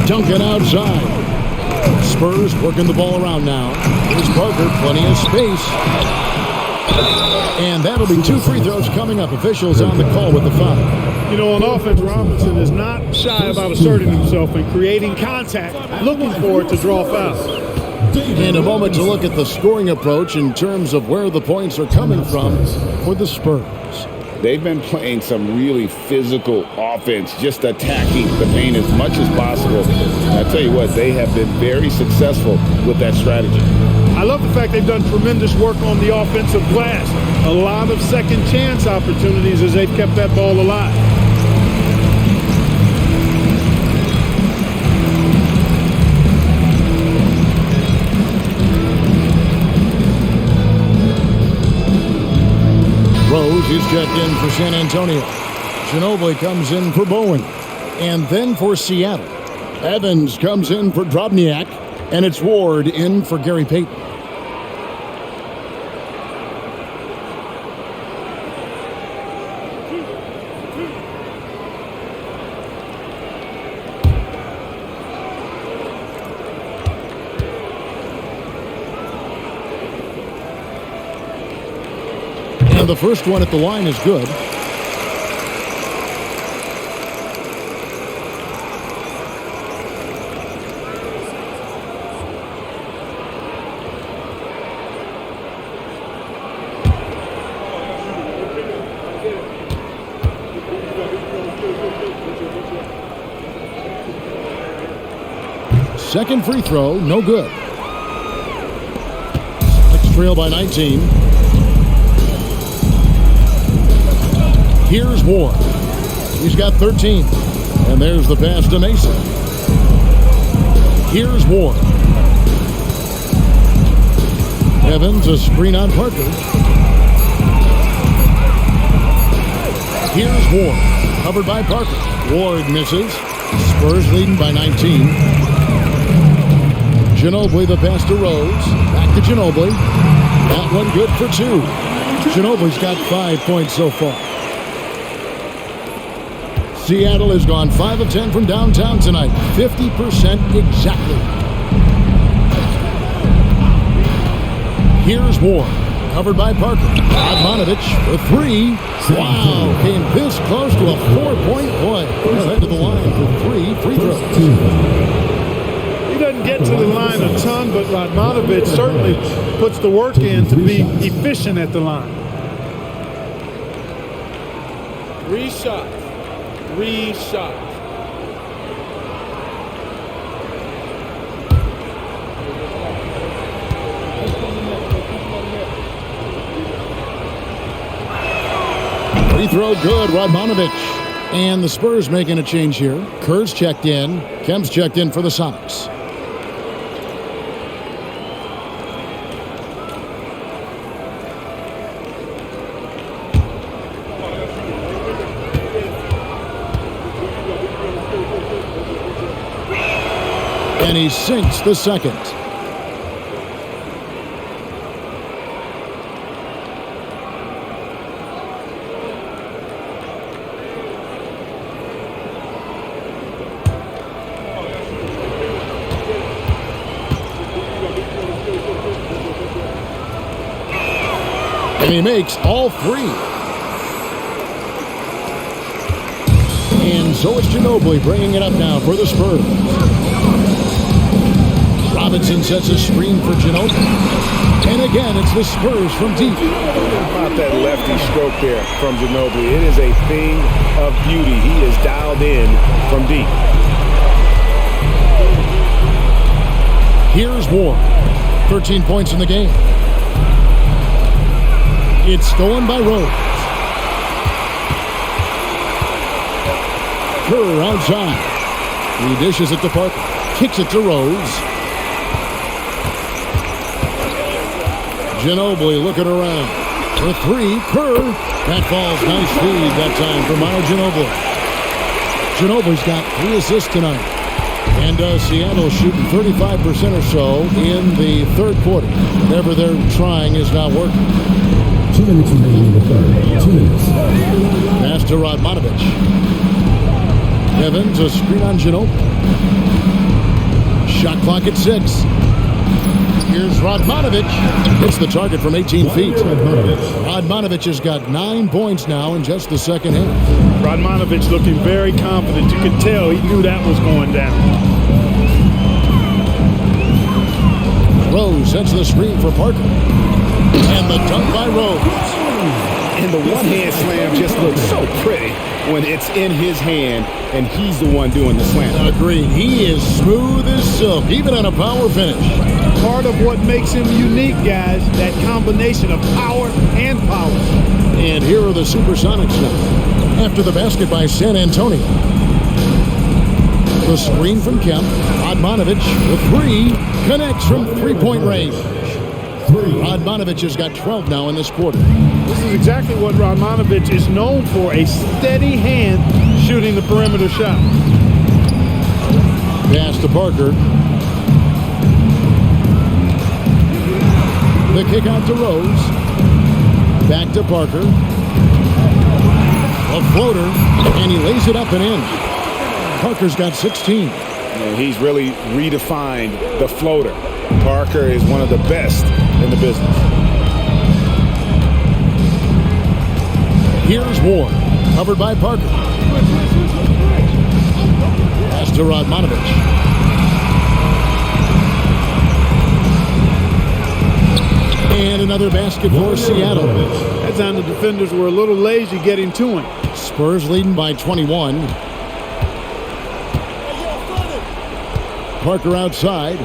Duncan outside. Spurs working the ball around now. Here's Parker, plenty of space. And that'll be 2 free throws coming up. Officials on the call with the foul. You know, on offense, Robinson is not shy about asserting himself and creating contact, looking for it to draw fouls. And a moment to look at the scoring approach in terms of where the points are coming from for the Spurs. They've been playing some really physical offense, just attacking the paint as much as possible. And I tell you what, they have been very successful with that strategy. I love the fact they've done tremendous work on the offensive glass. A lot of second chance opportunities as they've kept that ball alive. Rose is checked in for San Antonio. Ginobili comes in for Bowen. And then for Seattle, Evans comes in for Drobniak. And it's Ward in for Gary Payton. And the first one at the line is good. Second free throw, no good. Sonics trail by 19. Here's Ward. He's got 13. And there's the pass to Mason. Here's Ward. Evans, a screen on Parker. Here's Ward. Covered by Parker. Ward misses. Spurs leading by 19. Ginobili, the pass to Rose. Back to Ginobili. That one good for 2. Ginobili's got 5 points so far. Seattle has gone 5 of 10 from downtown tonight. 50% exactly. Here's Ward. Covered by Parker. Radmanovic for 3. Wow. Came this close to a 4-point play. Head to the line for 3 free throws. He doesn't get to the line a ton, but Radmanovic certainly puts the work in to be efficient at the line. 3 shots. 3 shots. Free throw good, Radmanovich. And the Spurs making a change here. Kerr's checked in. Kemp's checked in for the Sonics. And he sinks the second. And he makes all three. And so it's Ginobili bringing it up now for the Spurs. Robinson sets a screen for Ginobili. And again, it's the Spurs from deep. How about that lefty stroke there from Ginobili? It is a thing of beauty. He is dialed in from deep. Here's Ward. 13 points in the game. It's stolen by Rose. Kerr outside. He dishes it to Parker. Kicks it to Rose. Ginobili looking around. For three, Kerr. That falls. Nice feed that time for Manu Ginobili. Ginobili's got 3 assists tonight. And Seattle shooting 35% or so in the third quarter. Whatever they're trying is not working. 2 minutes remaining in the third. 2 minutes. Pass to Radmanovich. Evans, a screen on Ginobili. Shot clock at 6. Here's Radmanovich. Hits the target from 18 feet. Radmanovich has got 9 points now in just the second half. Radmanovich looking very confident. You could tell he knew that was going down. Rose sets the screen for Parker. And the dunk by Rose. And the one-hand slam just looks so pretty when it's in his hand and he's the one doing the slam. Agreed. He is smooth as silk, even on a power finish. Part of what makes him unique, guys, that combination of power and power. And here are the SuperSonics now. After the basket by San Antonio. The screen from Kemp. Radmanovich with 3. Connects from three-point range. Radmanovich has got 12 now in this quarter. This is exactly what Radmanovich is known for, a steady hand shooting the perimeter shot. Pass to Parker. The kick out to Rose. Back to Parker. A floater, and he lays it up and in. Parker's got 16. And he's really redefined the floater. Parker is one of the best in the business. Here's Ward, covered by Parker. Pass to Radmanovich. And another basket for Seattle. That time the defenders were a little lazy getting to him. Spurs leading by 21. Parker outside.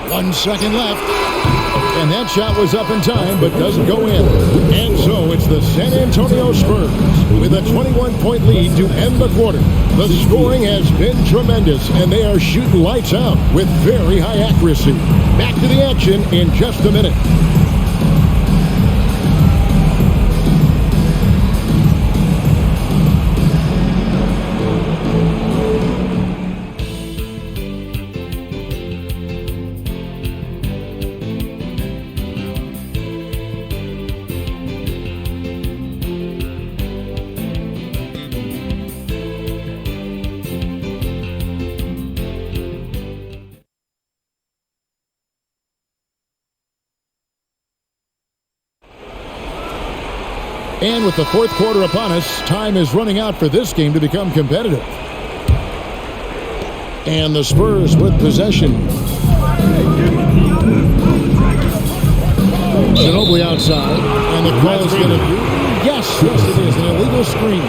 One second left. And that shot was up in time, but doesn't go in. And so it's the San Antonio Spurs with a 21-point lead to end the quarter. The scoring has been tremendous, and they are shooting lights out with very high accuracy. Back to the action in just a minute. And with the fourth quarter upon us, time is running out for this game to become competitive. And the Spurs with possession. Ginobili outside. And the call is going to be, yes, it is. An illegal screen.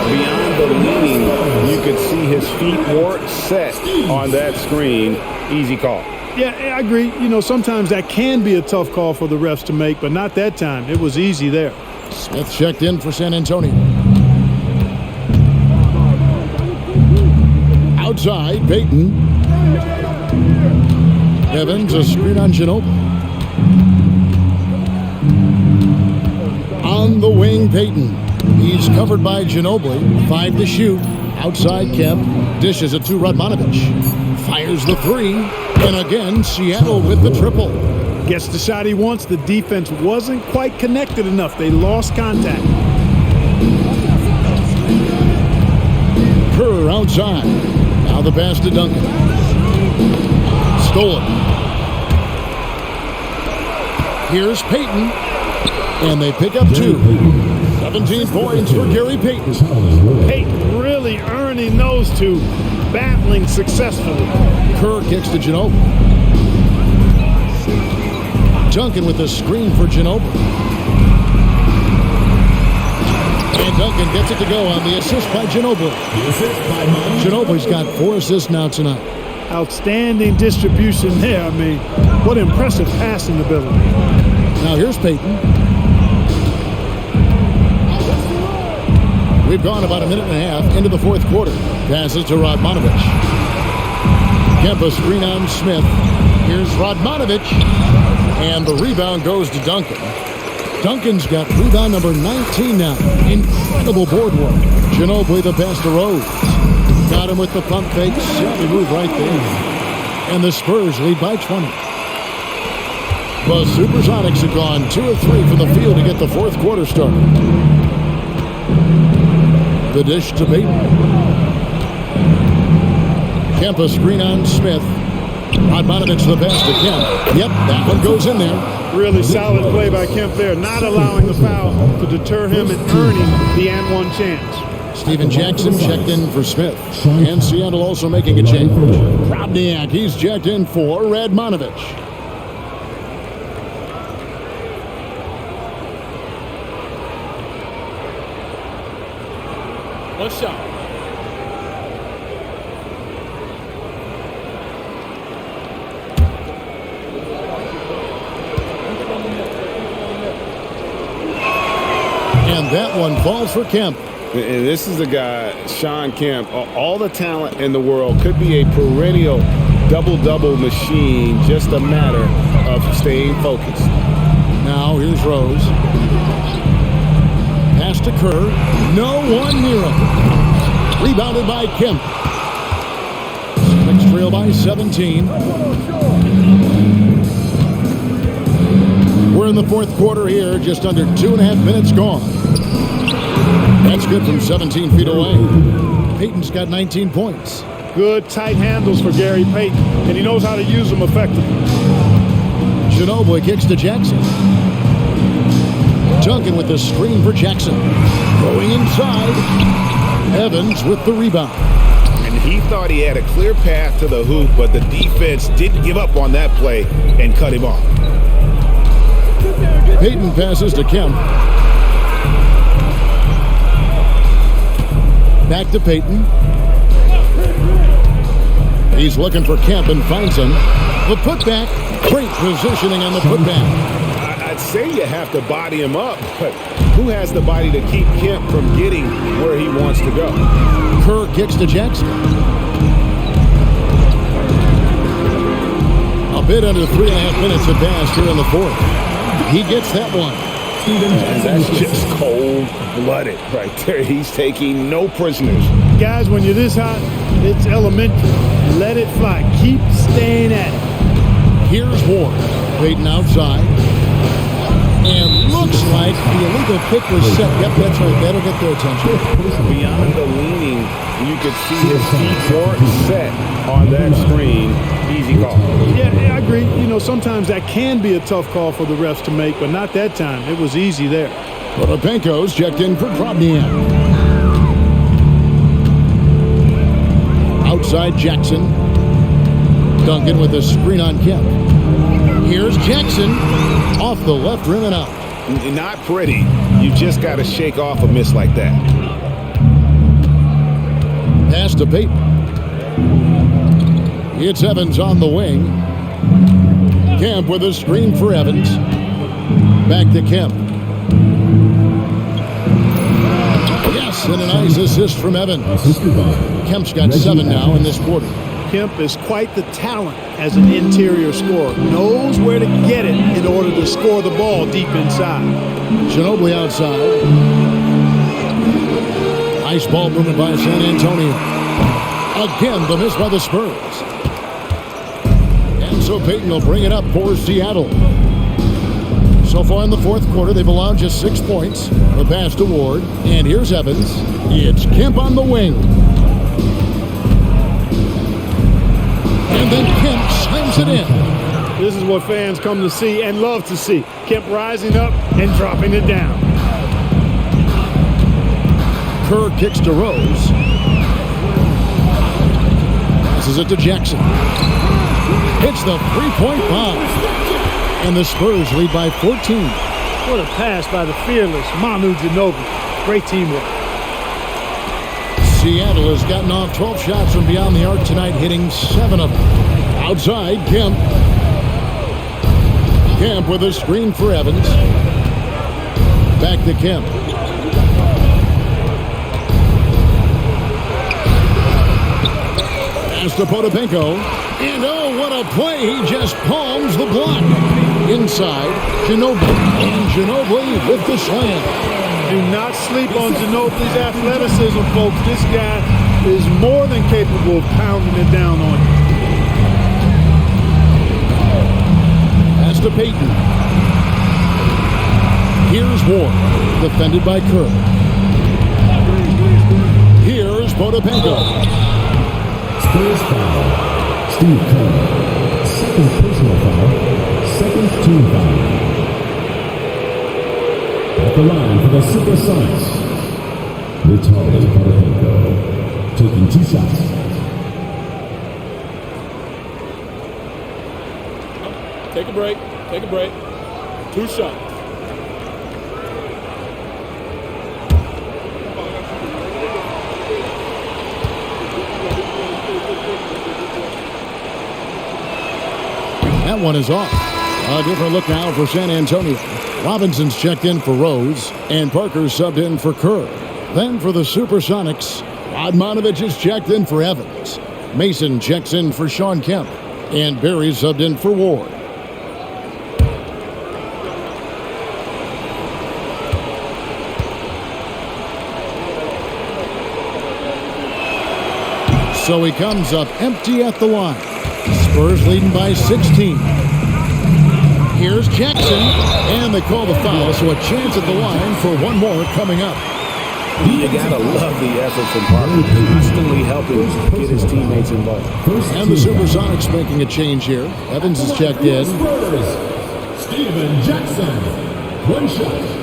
Beyond the leaning, you could see his feet weren't set on that screen. Easy call. Yeah, I agree. You know, sometimes that can be a tough call for the refs to make, but not that time. It was easy there. Smith checked in for San Antonio. Outside, Payton. Evans, a screen on Ginobili. On the wing, Payton. He's covered by Ginobili. 5 to shoot. Outside, Kemp. Dishes it to Radmanovic. Fires the 3. And again, Seattle with the triple. Gets the shot he wants. The defense wasn't quite connected enough. They lost contact. Kerr outside. Now the pass to Duncan. Stolen. Here's Payton. And they pick up 2. 17 points for Gary Payton. Payton really earning those 2. Battling successfully. Kerr kicks to Ginobili. Duncan with the screen for Ginobili. And Duncan gets it to go on the assist by Ginobili. Ginobili's got 4 assists now tonight. Outstanding distribution there. I mean, what impressive passing ability. Now here's Payton. We've gone about a minute and a half into the 4th quarter. Passes to Radmanovic. Kempa screen on Smith. Here's Radmanovic. And the rebound goes to Duncan. Duncan's got rebound number 19 now. Incredible board work. Ginobili the pass to Rose. Got him with the pump fake. Savvy move right there. And the Spurs lead by 20. The SuperSonics have gone 2 of 3 from the field to get the 4th quarter started. The dish to Payton. Kemp a screen on Smith. Radmanovic the pass to Kemp. Yep, that one goes in there. Really solid play by Kemp there, not allowing the foul to deter him and earning the and one chance. Steven Jackson checked in for Smith. And Seattle also making a change. Robniak, he's checked in for Radmanovic. One shot. And that one falls for Kemp. And this is the guy, Sean Kemp, all the talent in the world, could be a perennial double-double machine, just a matter of staying focused. Now here's Rose. Pass to Kerr. No one near him. Rebounded by Kemp. Next trail by 17. We're in the 4th quarter here, just under 2.5 minutes gone. That's good from 17 feet away. Payton's got 19 points. Good tight handles for Gary Payton, and he knows how to use them effectively. Ginobili kicks to Jackson. Duncan with the screen for Jackson. Going inside. Evans with the rebound. And he thought he had a clear path to the hoop, but the defense didn't give up on that play and cut him off. Payton passes to Kemp. Back to Payton. He's looking for Kemp and finds him. The putback. Great positioning on the putback. I'd say you have to body him up, but who has the body to keep Kemp from getting where he wants to go? Kerr kicks to Jackson. A bit under 3.5 minutes have passed here in the 4th. He gets that one. And that's just cold-blooded right there. He's taking no prisoners. Guys, when you're this hot, it's elementary. Let it fly. Keep staying at it. Here's Ward. Payton outside. And looks like the illegal pick was set. Yep, that's right. That'll get their attention. Beyond the leaning, you could see his feet weren't set on that screen. Easy call. Yeah, I agree. You know, sometimes that can be a tough call for the refs to make, but not that time. It was easy there. Potapenko's checked in for Krobniak. Outside Jackson. Duncan with a screen on Kemp. Here's Jackson off the left rim and out. Not pretty. You just got to shake off a miss like that. Pass to Peyton. It's Evans on the wing. Kemp with a screen for Evans. Back to Kemp. Yes, and a nice assist from Evans. Kemp's got 7 now in this quarter. Kemp is quite the talent as an interior scorer. Knows where to get it in order to score the ball deep inside. Ginobili outside. Nice ball movement by San Antonio. Again, the miss by the Spurs. And so Peyton will bring it up for Seattle. So far in the fourth quarter, they've allowed just 6 points. The pass to Ward. And here's Evans. It's Kemp on the wing. And then Kemp slams it in. This is what fans come to see and love to see. Kemp rising up and dropping it down. Kerr kicks to Rose. Passes it to Jackson. Hits the three-point bomb. And the Spurs lead by 14. What a pass by the fearless Manu Ginobili. Great teamwork. Seattle has gotten off 12 shots from beyond the arc tonight, hitting 7 of them. Outside, Kemp. Kemp with a screen for Evans. Back to Kemp. Pass to Potapenko. And oh, what a play. He just palms the block. Inside, Ginobili. And Ginobili with the slam. Do not sleep on Ginobili's athleticism, folks. This guy is more than capable of pounding it down on you. Pass to Peyton. Here's Ward, defended by Kerr. Here's Potapenko. Spurs foul. Steve Kerr. Second personal foul. Second team foul. At the line for the SuperSonics, Vitaly Potapenko, taking 2 shots. Take a break. Take a break. 2 shots. That one is off. A different look now for San Antonio. Robinson's checked in for Rose, and Parker's subbed in for Kerr. Then for the SuperSonics, Radmanovich is checked in for Evans. Mason checks in for Sean Kemp, and Barry subbed in for Ward. So he comes up empty at the line. Spurs leading by 16. Here's Jackson, and they call the foul, so a chance at the line for one more coming up. You gotta love the effort from Parker, constantly helping get his teammates involved. And the SuperSonics making a change here. Evans is checked in. Steven Jackson, 1 shot.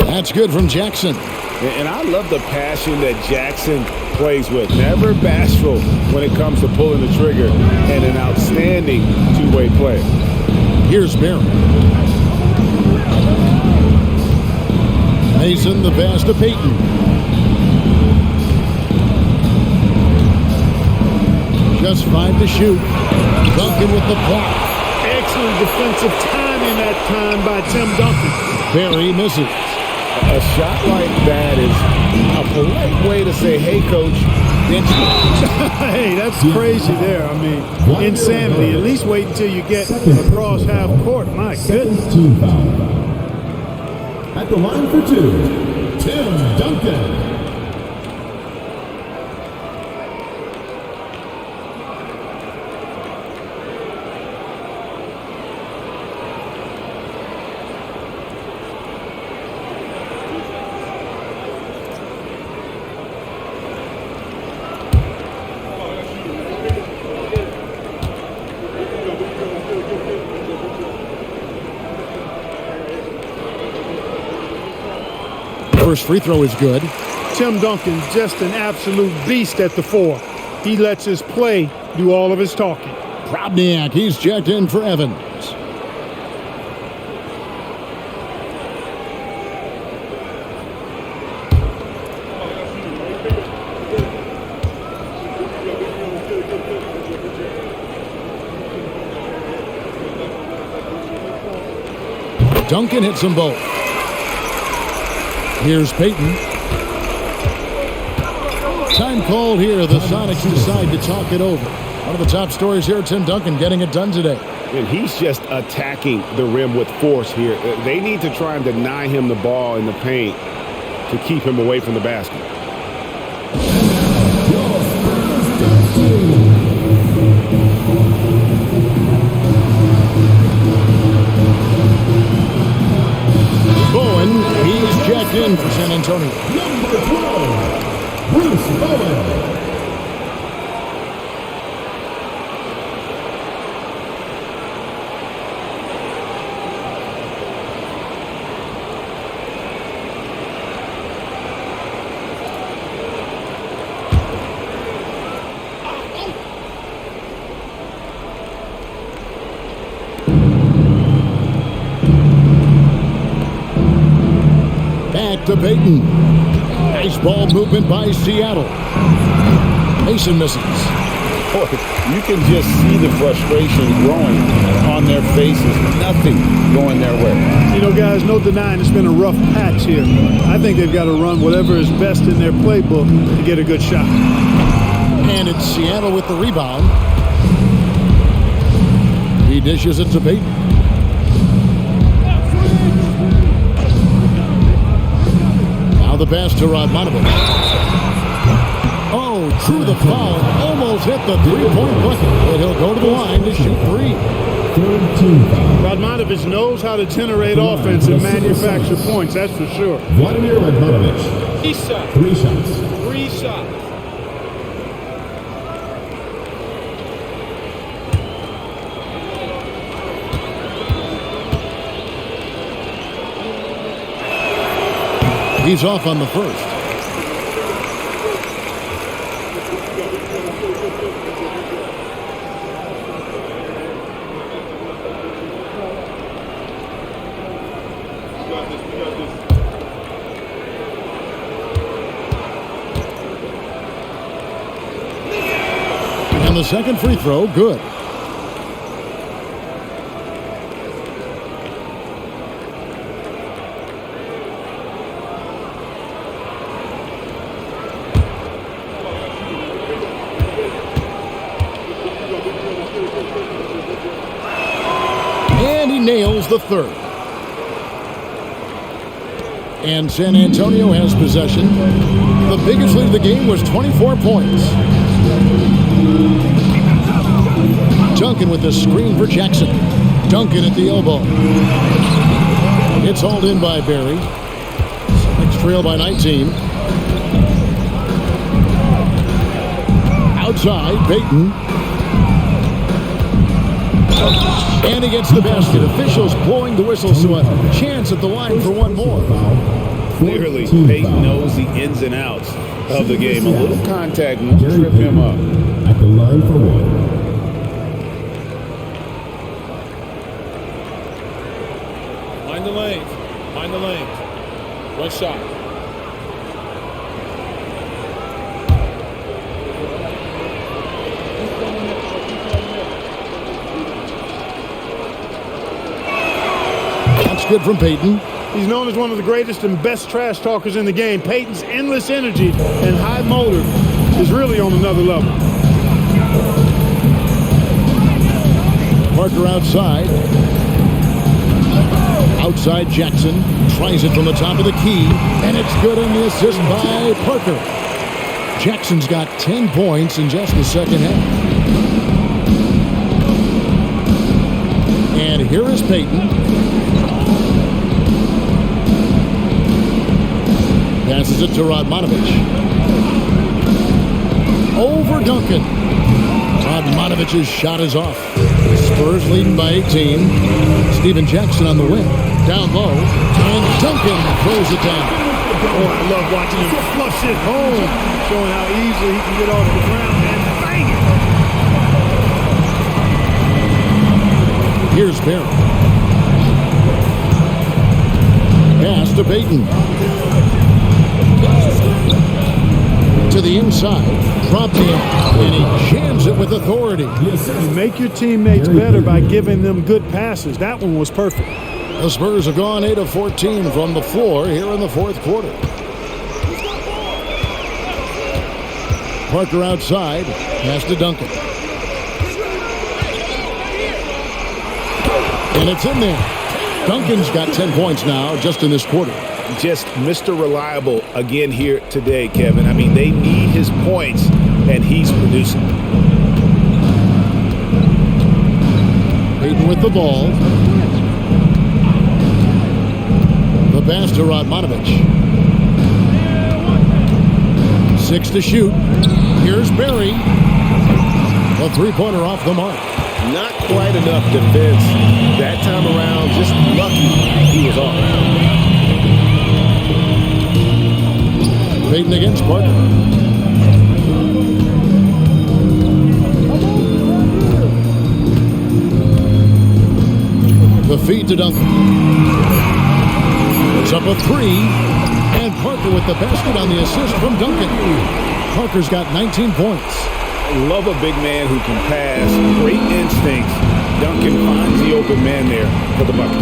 That's good from Jackson. And I love the passion that Jackson plays with. Never bashful when it comes to pulling the trigger, and an outstanding two-way player. Here's Barry. Mason, the pass to Peyton. Just 5 to shoot. Duncan with the block. Excellent defensive timing that time by Tim Duncan. Barry misses. A shot like that is a polite way to say, hey, coach, Hey, that's crazy there. I mean, insanity. At least wait until you get across half court. My goodness. Team foul. At the line for 2, Tim Duncan. first free throw is good. Tim Duncan, just an absolute beast at the 4. He lets his play do all of his talking. Probniak, he's checked in for Evans. Duncan hits them both. Here's Payton. Time called here. The Sonics decide to talk it over. One of the top stories here, Tim Duncan getting it done today. And he's just attacking the rim with force here. They need to try and deny him the ball in the paint to keep him away from the basket. Bowen, he's checked in for San Antonio. Number 12, Bruce Bowen. Back to Payton. Nice ball movement by Seattle. Mason misses. Boy, you can just see the frustration growing on their faces. Nothing going their way. You know, guys, no denying it's been a rough patch here. I think they've got to run whatever is best in their playbook to get a good shot. And it's Seattle with the rebound. He dishes it to Payton. Now the pass to Radmanovic. Oh, drew the foul. Almost hit the three-point bucket. But he'll go to the line to shoot three. Radmanovic knows how to generate offense and manufacture points, that's for sure. Vladimir Radmanovic. 3 shots. 3 shots. 3 shots. He's off on the first. And the second free throw, good. And he nails the third. And San Antonio has possession. The biggest lead of the game was 24 points. Duncan with the screen for Jackson. Duncan at the elbow. It's hauled in by Barry. Sonics trail by 19. Outside, Payton. And he gets the basket. Officials blowing the whistle, so a chance at the line for one more. Clearly, Payton knows the ins and outs of the game. A little contact won't trip him up. At the line for one. Mind the lanes. Mind the lanes. 1 shot. That's good from Payton. He's known as one of the greatest and best trash talkers in the game. Payton's endless energy and high motor is really on another level. Parker outside. Outside Jackson. Tries it from the top of the key. And it's good in the assist by Parker. Jackson's got 10 points in just the second half. And here is Payton. Passes it to Radmanovic. Over Duncan. Radmanovic's shot is off. Spurs leading by 18. Steven Jackson on the wing. Down low. And Duncan throws it down. Oh, I love watching him flush it home, showing how easily he can get off the ground and bang it. Here's Barry. Pass to Payton. To the inside, dropped in, and he jams it with authority. You make your teammates better by giving them good passes. That one was perfect. The Spurs have gone 8 of 14 from the floor here in the fourth quarter. Parker outside, pass to Duncan. And it's in there. Duncan's got 10 points now just in this quarter. Just Mr. Reliable again here today, Kevin. I mean, they need his points, and he's producing. Payton with the ball. The pass to Radmanovic. 6 to shoot. Here's Barry. A three-pointer off the mark. Not quite enough defense that time around. Just lucky he was off. Payton against Parker. The feed to Duncan. It's up a three. And Parker with the basket on the assist from Duncan. Parker's got 19 points. Love a big man who can pass. Great instincts. Duncan finds the open man there for the bucket.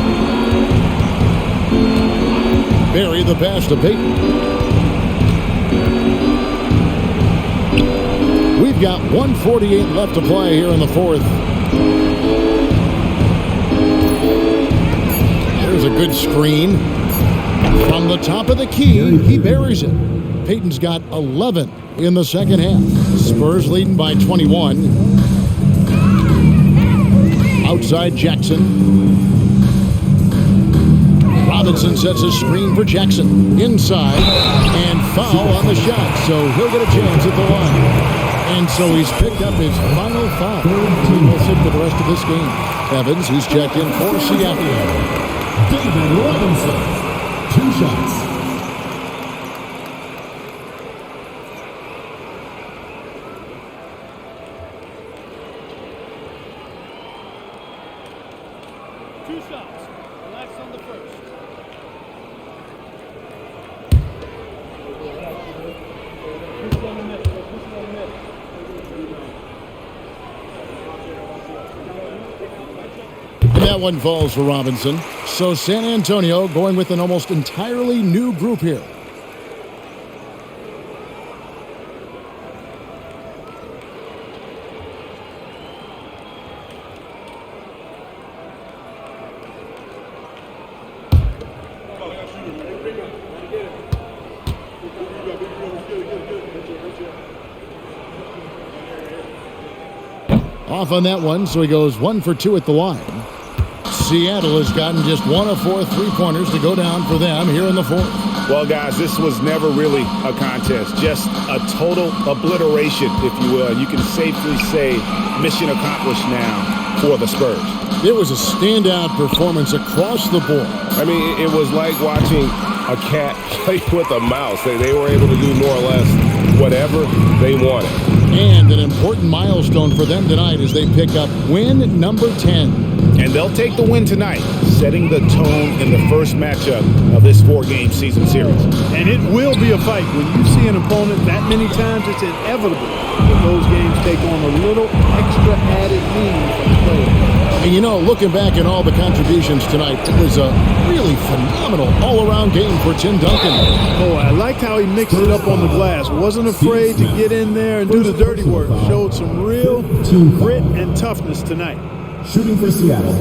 Barry the pass to Payton. We've got 1:48 left to play here in the fourth. There's a good screen. From the top of the key, he buries it. Payton's got 11 in the second half. Spurs leading by 21. Outside Jackson. Robinson sets a screen for Jackson. Inside. And foul on the shot. So he'll get a chance at the line. And so he's picked up his final foul. He will sit for the rest of this game. Evans, who's checked in for Seattle. David Robinson, 2 shots. Relax on the first. And that one falls for Robinson. So San Antonio going with an almost entirely new group here. Off on that one, so he goes 1 for 2 at the line. Seattle has gotten just 1 of 4 three-pointers to go down for them here in the fourth. Well, guys, this was never really a contest. Just a total obliteration, if you will. You can safely say mission accomplished now for the Spurs. It was a standout performance across the board. I mean, it was like watching a cat play with a mouse. They were able to do more or less whatever they wanted. And an important milestone for them tonight as they pick up win number 10. And they'll take the win tonight, setting the tone in the first matchup of this 4-game season series. And it will be a fight. When you see an opponent that many times, it's inevitable that those games take on a little extra added meaning for the players. And you know, looking back at all the contributions tonight, it was a really phenomenal all-around game for Tim Duncan. Oh, I liked how he mixed it up on the glass. Wasn't afraid to get in there and do the dirty work. Showed some real grit and toughness tonight. Shooting for Seattle,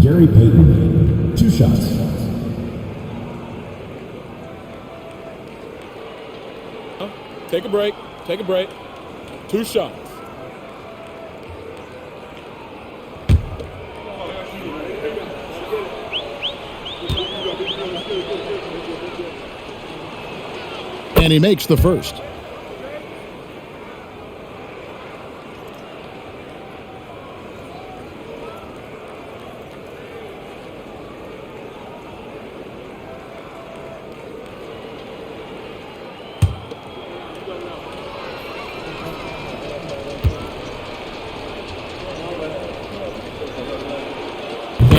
Gary Payton, 2 shots. Take a break. Take a break. 2 shots. And he makes the first.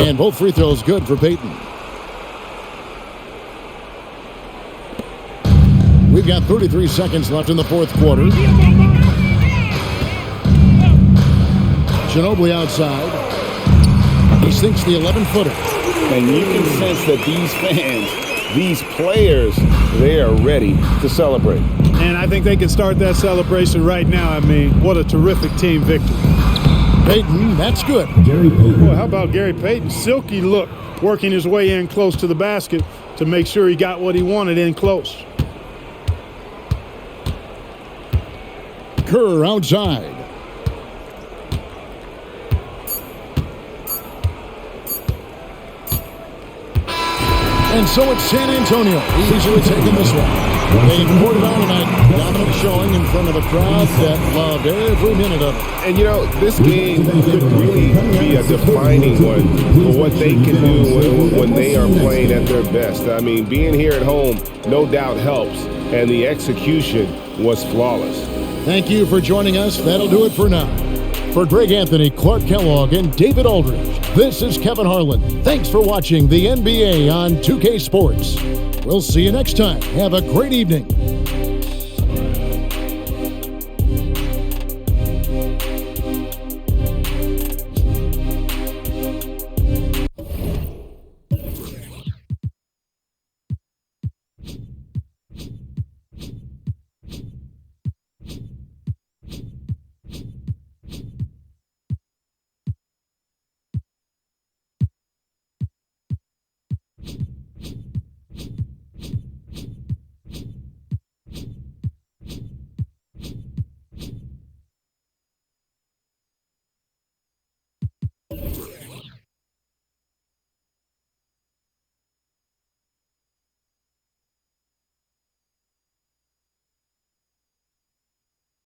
And both free throws good for Peyton. We've got 33 seconds left in the fourth quarter. Ginobili outside. He sinks the 11-footer. And you can sense that these fans, these players, they are ready to celebrate. And I think they can start that celebration right now. I mean, what a terrific team victory. Peyton, that's good. Gary Payton. Boy, how about Gary Payton? Silky look, working his way in close to the basket to make sure he got what he wanted in close. Kerr outside. And so it's San Antonio easily taking this one. They poured it on tonight. Dominant showing in front of a crowd that loved every minute of it. And, you know, this game could really be a defining one for what they can do when they are playing at their best. I mean, being here at home no doubt helps, and the execution was flawless. Thank you for joining us. That'll do it for now. For Greg Anthony, Clark Kellogg, and David Aldridge, this is Kevin Harlan. Thanks for watching the NBA on 2K Sports. We'll see you next time. Have a great evening.